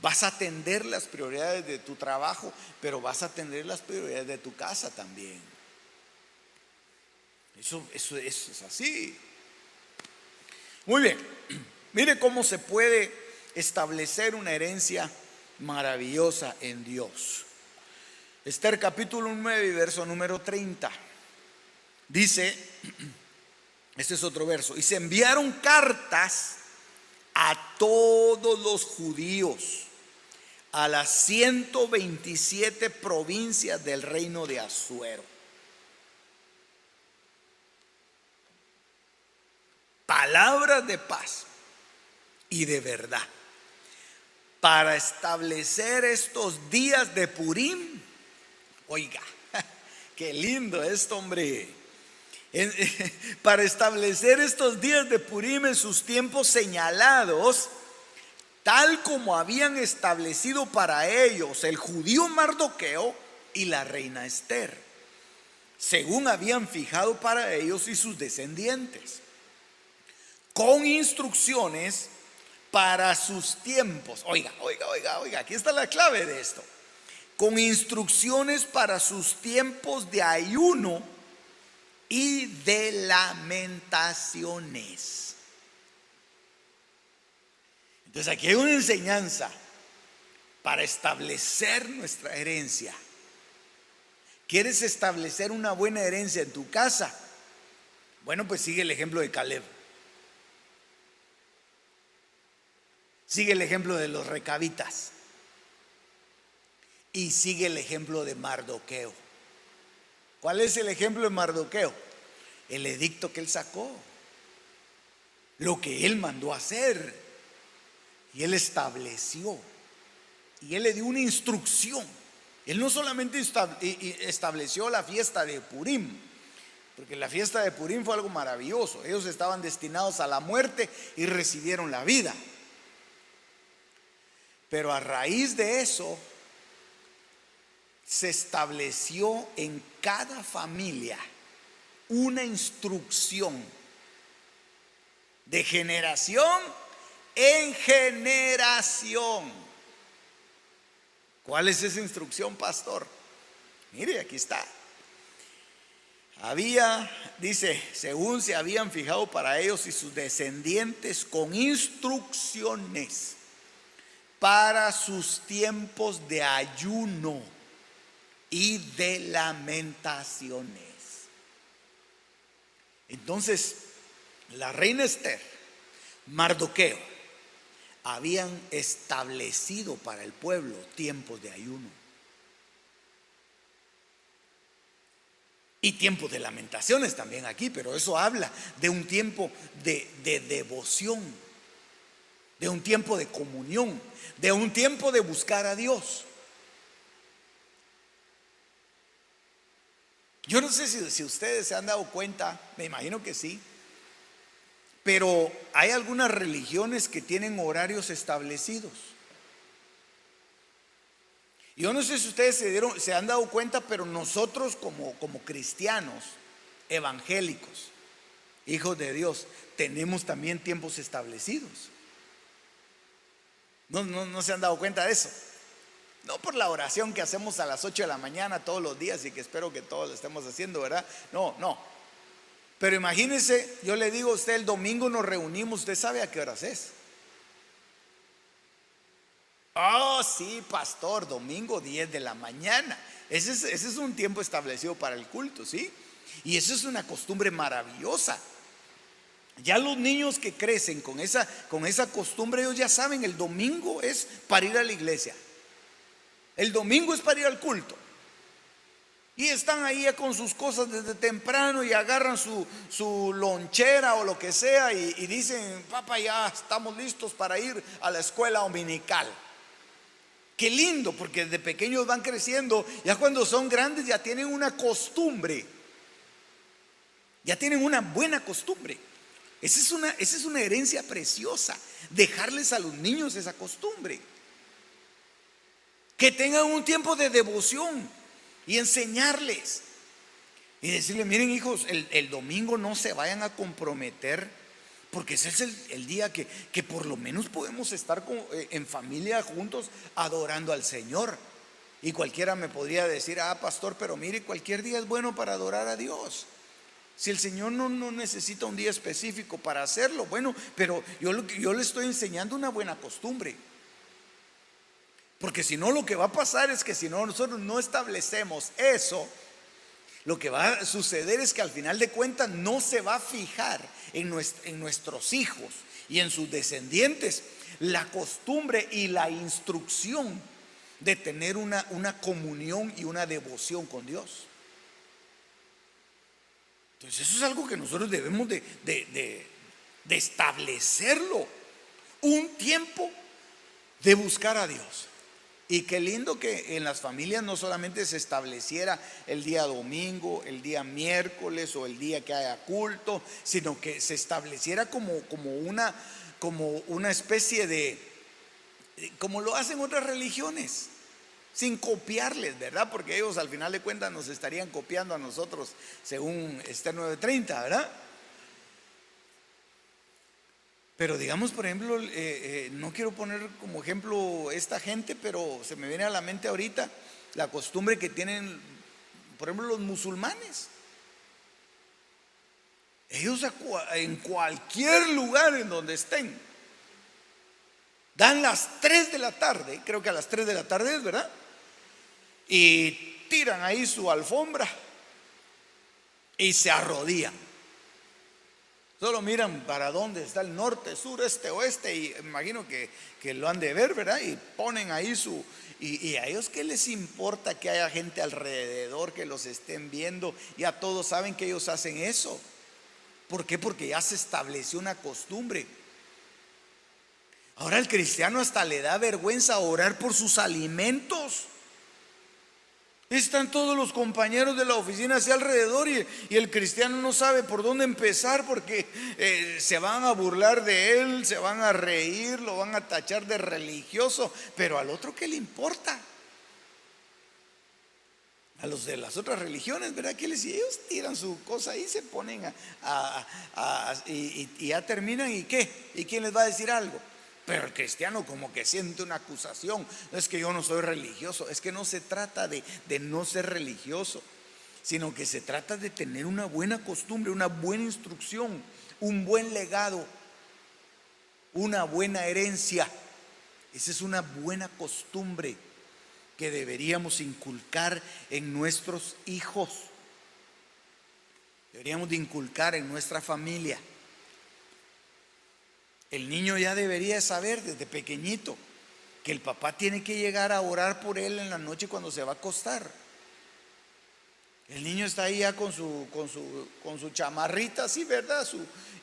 Vas a atender las prioridades de tu trabajo, pero vas a atender las prioridades de tu casa también. Eso es así. Muy bien. Mire cómo se puede establecer una herencia maravillosa en Dios. Esther capítulo 9 y verso número 30. Dice, este es otro verso: y se enviaron cartas a todos los judíos, a las 127 provincias del reino de Asuero. Palabras de paz y de verdad para establecer estos días de Purim. Oiga, qué lindo esto, hombre. Para establecer estos días de Purim en sus tiempos señalados, tal como habían establecido para ellos el judío Mardoqueo y la reina Esther, según habían fijado para ellos y sus descendientes, con instrucciones para sus tiempos. Oiga, aquí está la clave de esto. Con instrucciones para sus tiempos de ayuno y de lamentaciones. Entonces aquí hay una enseñanza para establecer nuestra herencia. ¿Quieres establecer una buena herencia en tu casa? Bueno, pues sigue el ejemplo de Caleb. Sigue el ejemplo de los recabitas. Y sigue el ejemplo de Mardoqueo. ¿Cuál es el ejemplo de Mardoqueo? El edicto que él sacó, lo que él mandó hacer, y él estableció, y él le dio una instrucción. Él no solamente estableció la fiesta de Purim, porque la fiesta de Purim fue algo maravilloso. Ellos estaban destinados a la muerte y recibieron la vida. Pero a raíz de eso se estableció en cada familia una instrucción de generación en generación. ¿Cuál es esa instrucción, pastor? Mire, aquí está. Dice, según se habían fijado para ellos y sus descendientes con instrucciones para sus tiempos de ayuno y de lamentaciones. Entonces, la reina Esther, Mardoqueo, habían establecido para el pueblo tiempos de ayuno y tiempos de lamentaciones también aquí, pero eso habla de un tiempo de devoción, de un tiempo de comunión, de un tiempo de buscar a Dios. Yo no sé si ustedes se han dado cuenta, me imagino que sí, pero hay algunas religiones que tienen horarios establecidos. Yo no sé si ustedes se han dado cuenta, pero nosotros como cristianos evangélicos, hijos de Dios, tenemos también tiempos establecidos. No se han dado cuenta de eso. No por la oración que hacemos a las 8 de la mañana todos los días y que espero que todos lo estemos haciendo, ¿verdad? No. Pero imagínense, yo le digo a usted, el domingo nos reunimos, ¿usted sabe a qué horas es? Oh, sí, pastor, domingo 10 de la mañana. Ese es un tiempo establecido para el culto, ¿sí? Y eso es una costumbre maravillosa. Ya los niños que crecen con esa costumbre, ellos ya saben, el domingo es para ir a la iglesia. El domingo es para ir al culto. Y están ahí con sus cosas desde temprano y agarran su lonchera o lo que sea y dicen, papá, ya estamos listos para ir a la escuela dominical. Qué lindo, porque desde pequeños van creciendo. Ya cuando son grandes ya tienen una costumbre. Ya tienen una buena costumbre. Esa es una herencia preciosa. Dejarles a los niños esa costumbre. Que tengan un tiempo de devoción y enseñarles. Y decirles, miren hijos, el domingo no se vayan a comprometer, porque ese es el día que por lo menos podemos estar en familia juntos adorando al Señor. Y cualquiera me podría decir, pastor, pero mire, cualquier día es bueno para adorar a Dios. Si el Señor no necesita un día específico para hacerlo, bueno, pero yo le estoy enseñando una buena costumbre. Porque si no, lo que va a pasar es que si nosotros no establecemos eso, lo que va a suceder es que al final de cuentas no se va a fijar en nuestros hijos y en sus descendientes la costumbre y la instrucción de tener una comunión y una devoción con Dios. Entonces eso es algo que nosotros debemos de establecerlo, un tiempo de buscar a Dios. Y qué lindo que en las familias no solamente se estableciera el día domingo, el día miércoles o el día que haya culto, sino que se estableciera como una especie de, como lo hacen otras religiones, sin copiarles, ¿verdad? Porque ellos al final de cuentas nos estarían copiando a nosotros, según Esther 9:30, ¿verdad? Pero digamos, por ejemplo, no quiero poner como ejemplo esta gente, pero se me viene a la mente ahorita la costumbre que tienen, por ejemplo, los musulmanes. Ellos en cualquier lugar en donde estén, dan las 3 de la tarde, creo que a las 3 de la tarde es, ¿verdad? Y tiran ahí su alfombra y se arrodillan. Solo miran para dónde está el norte, sur, este, oeste, y imagino que lo han de ver, ¿verdad? Y ponen ahí y a ellos ¿qué les importa que haya gente alrededor que los estén viendo? Ya todos saben que ellos hacen eso. ¿Por qué? Porque ya se estableció una costumbre. Ahora el cristiano hasta le da vergüenza orar por sus alimentos. Están todos los compañeros de la oficina hacia alrededor y el cristiano no sabe por dónde empezar porque se van a burlar de él, se van a reír, lo van a tachar de religioso, pero al otro ¿qué le importa? A los de las otras religiones, ¿verdad? Que ellos tiran su cosa ahí, se ponen y ya terminan, ¿y qué? ¿Y quién les va a decir algo? Pero el cristiano como que siente una acusación. No es que yo no soy religioso, es que no se trata de no ser religioso, sino que se trata de tener una buena costumbre, una buena instrucción, un buen legado, una buena herencia. Esa es una buena costumbre que deberíamos inculcar en nuestros hijos, deberíamos de inculcar en nuestra familia. El niño ya debería saber desde pequeñito que el papá tiene que llegar a orar por él en la noche cuando se va a acostar. El niño está ahí ya con su chamarrita así, ¿verdad?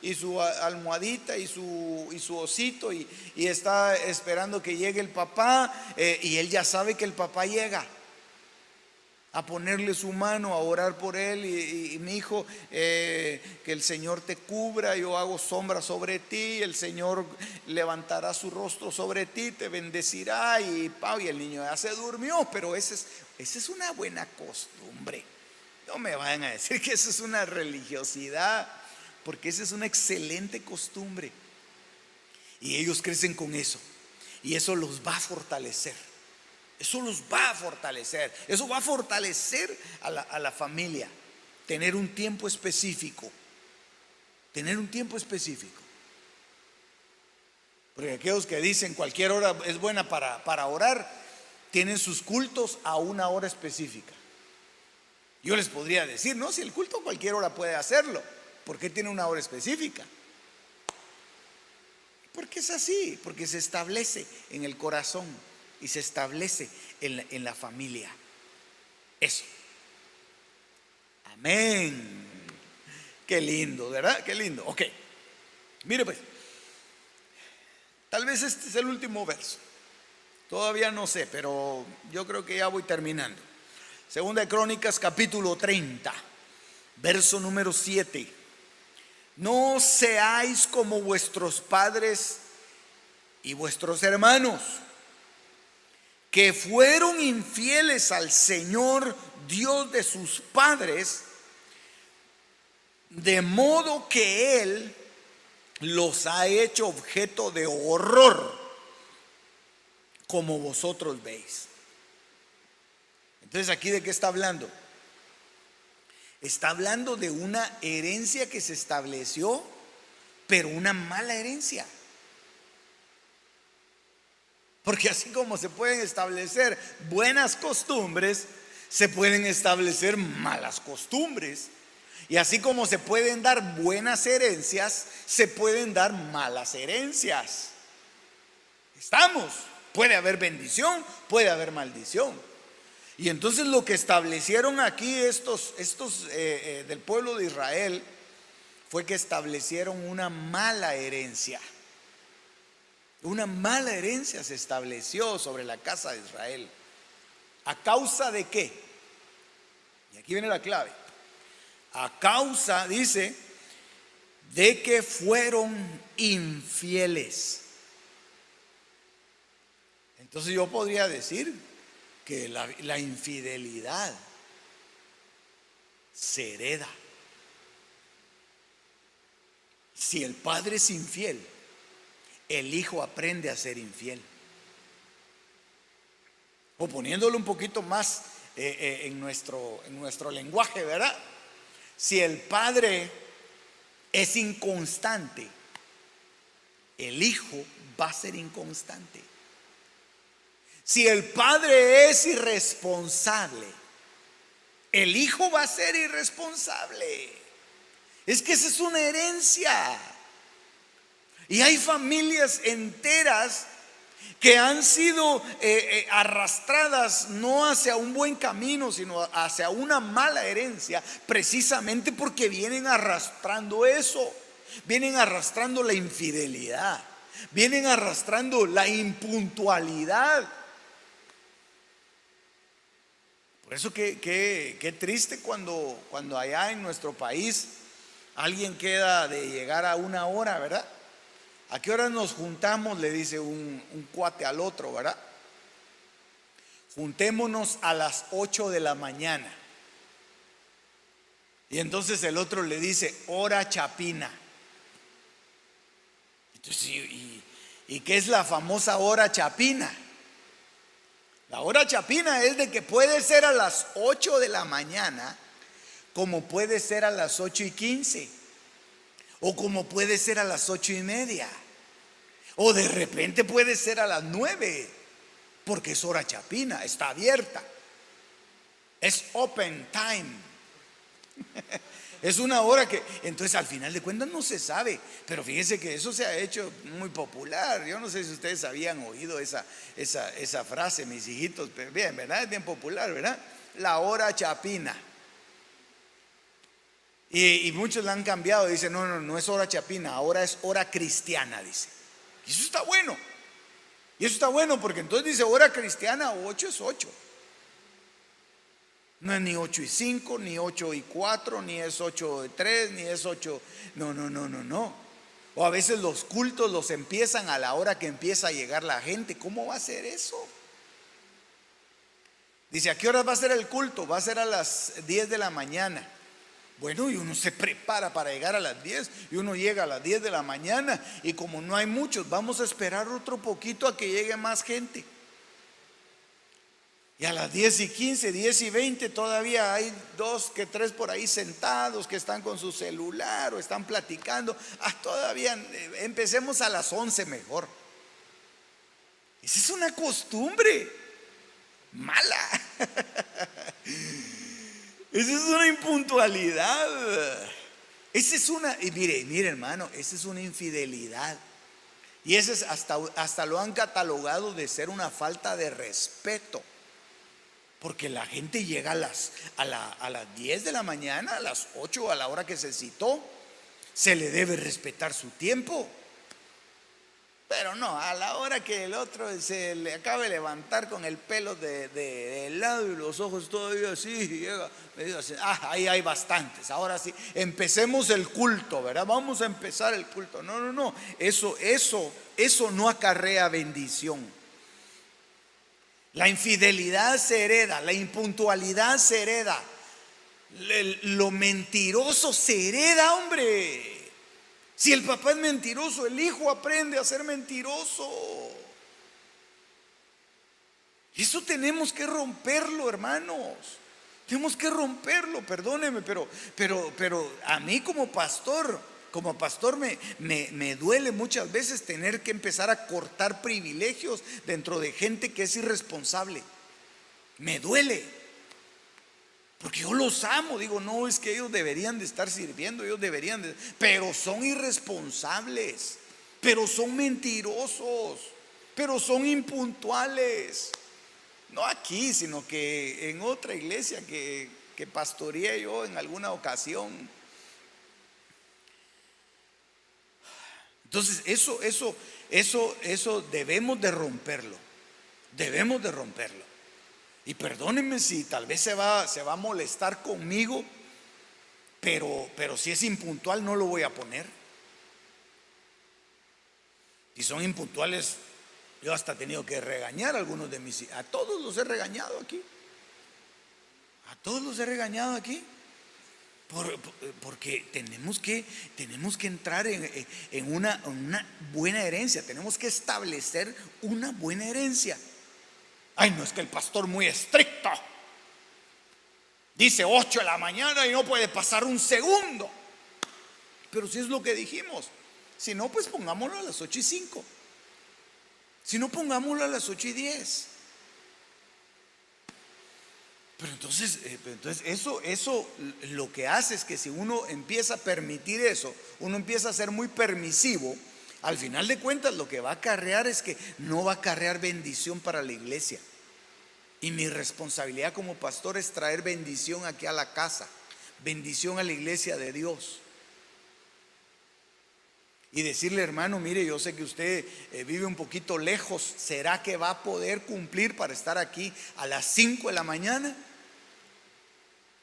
Y su almohadita y su osito y está esperando que llegue el papá, y él ya sabe que el papá llega a ponerle su mano, a orar por él y mi hijo, que el Señor te cubra, yo hago sombra sobre ti, el Señor levantará su rostro sobre ti, te bendecirá y el niño ya se durmió. Pero esa es una buena costumbre. No me vayan a decir que eso es una religiosidad, porque esa es una excelente costumbre. Y ellos crecen con eso, y eso los va a fortalecer. Eso los va a fortalecer. Eso va a fortalecer a la familia. Tener un tiempo específico. Tener un tiempo específico. Porque aquellos que dicen cualquier hora es buena para orar, tienen sus cultos a una hora específica. Yo les podría decir, no, si el culto a cualquier hora puede hacerlo, ¿por qué tiene una hora específica? Porque es así, porque se establece en el corazón y se establece en la familia. Eso. Amén. Qué lindo, ¿verdad? Qué lindo. Ok. Mire pues, tal vez este es el último verso. Todavía no sé, pero yo creo que ya voy terminando. Segunda de Crónicas, capítulo 30, verso número 7. No seáis como vuestros padres y vuestros hermanos, que fueron infieles al Señor Dios de sus padres, de modo que Él los ha hecho objeto de horror, como vosotros veis. Entonces, ¿aquí de qué está hablando? Está hablando de una herencia que se estableció, pero una mala herencia. Porque así como se pueden establecer buenas costumbres, se pueden establecer malas costumbres. Y así como se pueden dar buenas herencias, se pueden dar malas herencias. Estamos. Puede haber bendición, puede haber maldición. Y entonces lo que establecieron aquí estos del pueblo de Israel fue que establecieron una mala herencia. Una mala herencia se estableció sobre la casa de Israel. ¿A causa de qué? Y aquí viene la clave. A causa, dice, de que fueron infieles. Entonces yo podría decir que la infidelidad se hereda. Si el padre es infiel, el hijo aprende a ser infiel. O poniéndolo un poquito más en nuestro lenguaje, ¿verdad? Si el padre es inconstante, el hijo va a ser inconstante. Si el padre es irresponsable, el hijo va a ser irresponsable. Es que esa es una herencia. Y hay familias enteras que han sido arrastradas no hacia un buen camino, sino hacia una mala herencia, precisamente porque vienen arrastrando eso. Vienen arrastrando la infidelidad, vienen arrastrando la impuntualidad. Por eso que triste cuando allá en nuestro país alguien queda de llegar a una hora, ¿verdad? ¿A qué hora nos juntamos? Le dice un cuate al otro, ¿verdad? Juntémonos a las 8 de la mañana. Y entonces el otro le dice, hora chapina. Entonces, ¿y qué es la famosa hora chapina? La hora chapina es de que puede ser a las 8 de la mañana, como puede ser a las 8:15, o como puede ser a las 8:30, o de repente puede ser a las 9, porque es hora chapina, está abierta, es open time. Es una hora que, entonces al final de cuentas no se sabe, pero fíjense que eso se ha hecho muy popular. Yo no sé si ustedes habían oído esa frase, mis hijitos, pero bien, ¿verdad? Es bien popular, ¿verdad? La hora chapina. Y muchos la han cambiado, dicen, no es hora chapina, ahora es hora cristiana, dice. Y eso está bueno. Y eso está bueno porque entonces dice hora cristiana, 8 es 8. No es ni 8:05, ni 8:04, ni es 8:03, ni es 8. No. O a veces los cultos los empiezan a la hora que empieza a llegar la gente. ¿Cómo va a ser eso? Dice, ¿a qué hora va a ser el culto? Va a ser a las 10 de la mañana. Bueno, y uno se prepara para llegar a las 10 y uno llega a las 10 de la mañana y como no hay muchos, vamos a esperar otro poquito a que llegue más gente. Y a las 10:15, 10:20 todavía hay 2 que 3 por ahí sentados que están con su celular o están platicando. Todavía empecemos a las 11 mejor. Esa es una costumbre mala. Esa es una impuntualidad. Esa es una, y mire hermano, esa es una infidelidad. Y ese es hasta lo han catalogado de ser una falta de respeto. Porque la gente llega a las 10 de la mañana, a las 8, a la hora que se citó. Se le debe respetar su tiempo. Pero no, a la hora que el otro se le acabe de levantar con el pelo de lado y los ojos todavía así, llega, ahí hay bastantes. Ahora sí, empecemos el culto, ¿verdad? Vamos a empezar el culto. No, eso no acarrea bendición. La infidelidad se hereda, la impuntualidad se hereda, lo mentiroso se hereda, hombre. Si el papá es mentiroso, el hijo aprende a ser mentiroso. Eso tenemos que romperlo, hermanos. Tenemos que romperlo, perdónenme, pero a mí como pastor me duele muchas veces tener que empezar a cortar privilegios dentro de gente que es irresponsable. Me duele, porque yo los amo. Digo, no, es que ellos deberían de estar sirviendo, pero son irresponsables, pero son mentirosos, pero son impuntuales. No aquí, sino que en otra iglesia que pastoreé yo en alguna ocasión. Entonces eso debemos de romperlo. Debemos de romperlo. Y perdónenme si tal vez se va a molestar conmigo, pero si es impuntual no lo voy a poner. Si son impuntuales, yo hasta he tenido que regañar a algunos de mis hijos. A todos los he regañado aquí. A todos los he regañado aquí. Porque tenemos que entrar en una buena herencia. Tenemos que establecer una buena herencia. Ay, no, es que el pastor muy estricto. Dice 8 de la mañana y no puede pasar un segundo. Pero si es lo que dijimos. Si no, pues pongámoslo a las 8:05. Si no, pongámoslo a las 8:10. Pero entonces eso lo que hace es que si uno empieza a permitir eso, uno empieza a ser muy permisivo, al final de cuentas lo que va a acarrear es que no va a acarrear bendición para la iglesia. Y mi responsabilidad como pastor es traer bendición aquí a la casa, bendición a la iglesia de Dios. Y decirle, hermano, mire, yo sé que usted vive un poquito lejos. ¿Será que va a poder cumplir para estar aquí a las 5 de la mañana?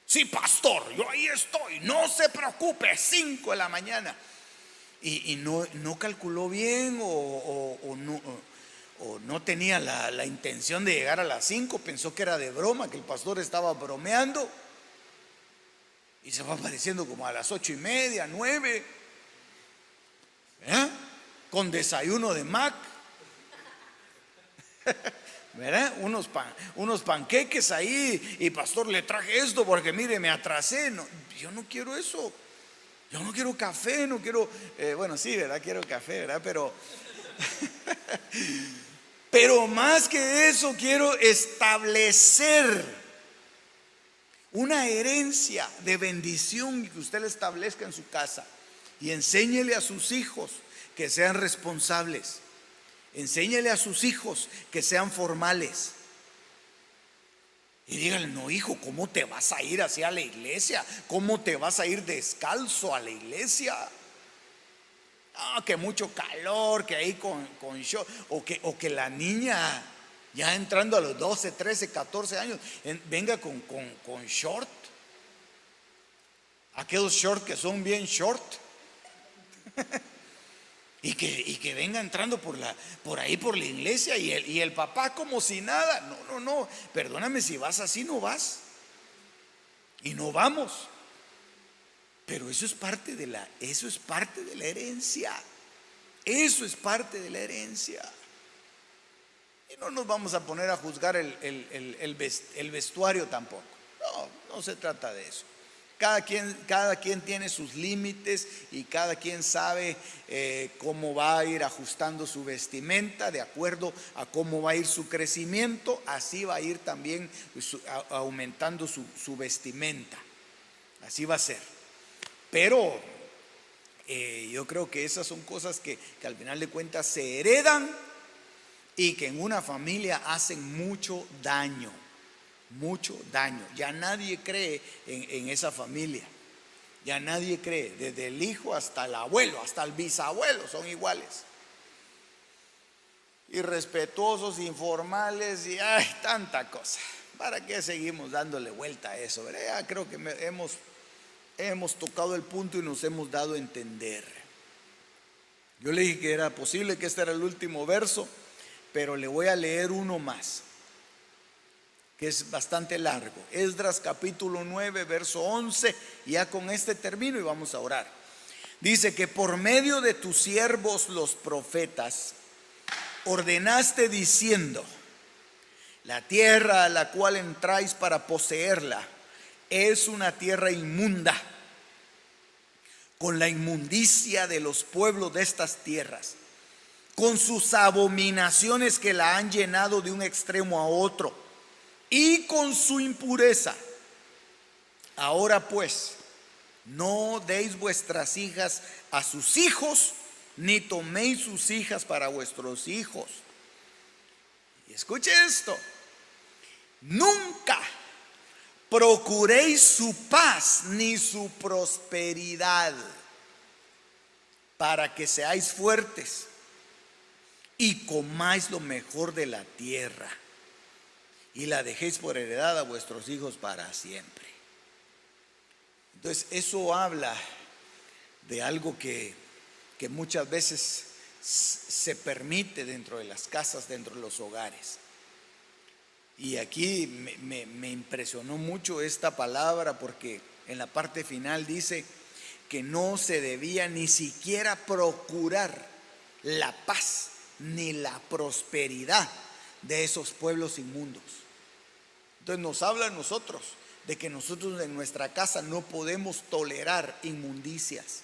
Sí, pastor, yo ahí estoy, no se preocupe, 5 de la mañana. Y no calculó bien o no tenía la intención de llegar a las 5, pensó que era de broma, que el pastor estaba bromeando. Y se va apareciendo como a las 8:30, 9, ¿verdad? Con desayuno de Mac, ¿verdad? Unos panqueques ahí. Y pastor, le traje esto porque mire, me atrasé. No, yo no quiero eso. Yo no quiero café, no quiero, bueno, sí, ¿verdad? Quiero café, ¿verdad? Pero más que eso, quiero establecer una herencia de bendición que usted le establezca en su casa. Y enséñele a sus hijos que sean responsables. Enséñele a sus hijos que sean formales. Y dígale, no hijo, ¿cómo te vas a ir hacia la iglesia? ¿Cómo te vas a ir descalzo a la iglesia? Ah, que mucho calor, que ahí con short, o que la niña ya entrando a los 12, 13, 14 años venga con short. Aquellos short que son bien short. Y que venga entrando por ahí por la iglesia y el papá como si nada. No, perdóname, si vas así no vas. Y no vamos. Pero eso es parte de la herencia. Eso es parte de la herencia. Y no nos vamos a poner a juzgar el vestuario tampoco. No se trata de eso. Cada quien tiene sus límites y cada quien sabe cómo va a ir ajustando su vestimenta de acuerdo a cómo va a ir su crecimiento. Así va a ir también aumentando su vestimenta. Así va a ser. Pero yo creo que esas son cosas que al final de cuentas se heredan y que en una familia hacen mucho daño. Mucho daño. Ya nadie cree en esa familia. Ya nadie cree. Desde el hijo hasta el abuelo, hasta el bisabuelo son iguales. Irrespetuosos, informales y tanta cosa. ¿Para qué seguimos dándole vuelta a eso? Ya creo que hemos tocado el punto y nos hemos dado a entender. Yo le dije que era posible que este era el último verso, pero le voy a leer uno más, que es bastante largo. Esdras capítulo 9, verso 11. Y ya con este termino y vamos a orar. Dice que por medio de tus siervos los profetas ordenaste diciendo: la tierra a la cual entráis para poseerla es una tierra inmunda, con la inmundicia de los pueblos de estas tierras, con sus abominaciones que la han llenado de un extremo a otro, y con su impureza. Ahora pues, no deis vuestras hijas a sus hijos, ni toméis sus hijas para vuestros hijos. Y escuche esto: nunca procuréis su paz ni su prosperidad, para que seáis fuertes y comáis lo mejor de la tierra y la dejéis por heredad a vuestros hijos para siempre. Entonces eso habla de algo que muchas veces se permite dentro de las casas, dentro de los hogares. Y aquí me impresionó mucho esta palabra, porque en la parte final dice que no se debía ni siquiera procurar la paz ni la prosperidad de esos pueblos inmundos. Entonces nos habla a nosotros de que nosotros en nuestra casa no podemos tolerar inmundicias,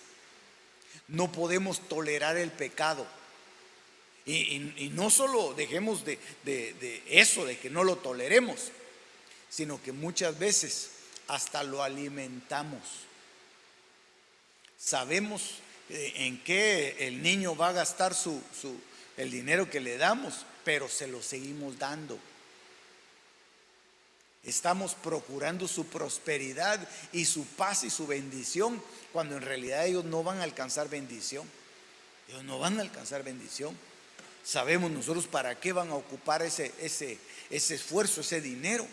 no podemos tolerar el pecado. Y no solo dejemos de eso, de que no lo toleremos, sino que muchas veces hasta lo alimentamos. Sabemos en qué el niño va a gastar el dinero que le damos, pero se lo seguimos dando. Estamos procurando su prosperidad y su paz y su bendición, cuando en realidad ellos no van a alcanzar bendición. Ellos no van a alcanzar bendición. Sabemos nosotros para qué van a ocupar ese esfuerzo, ese dinero.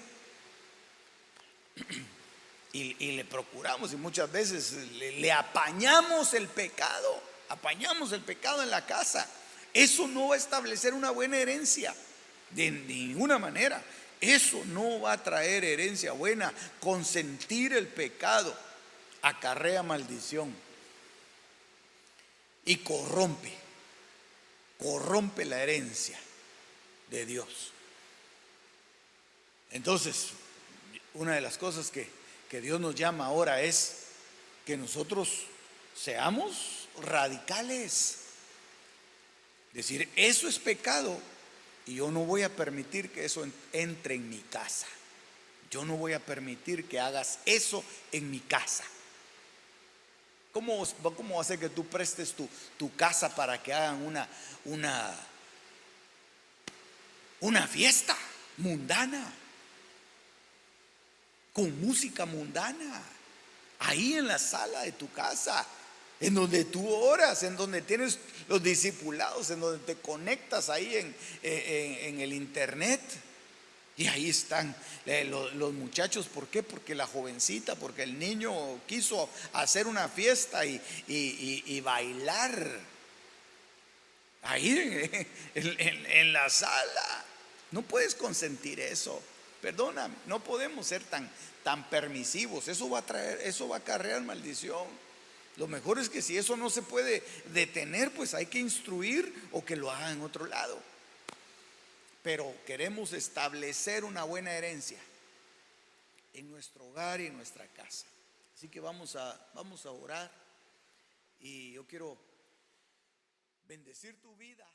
y le procuramos, y muchas veces le apañamos el pecado en la casa. Eso no va a establecer una buena herencia de ninguna manera. Eso no va a traer herencia buena. Consentir el pecado acarrea maldición y corrompe la herencia de Dios. Entonces, una de las cosas que Dios nos llama ahora es que nosotros seamos radicales. Decir, eso es pecado y yo no voy a permitir que eso entre en mi casa. Yo no voy a permitir que hagas eso en mi casa. ¿Cómo va a ser que tú prestes tu casa para que hagan una fiesta mundana, con música mundana, ahí en la sala de tu casa, en donde tú oras, en donde tienes los discipulados, en donde te conectas ahí en el internet? Y ahí están los muchachos. ¿Por qué? Porque la jovencita, porque el niño quiso hacer una fiesta y bailar ahí en la sala. No puedes consentir eso. Perdóname, no podemos ser tan permisivos. Eso va a acarrear maldición. Lo mejor es que si eso no se puede detener, pues hay que instruir o que lo hagan en otro lado. Pero queremos establecer una buena herencia en nuestro hogar y en nuestra casa. Así que vamos a orar, y yo quiero bendecir tu vida.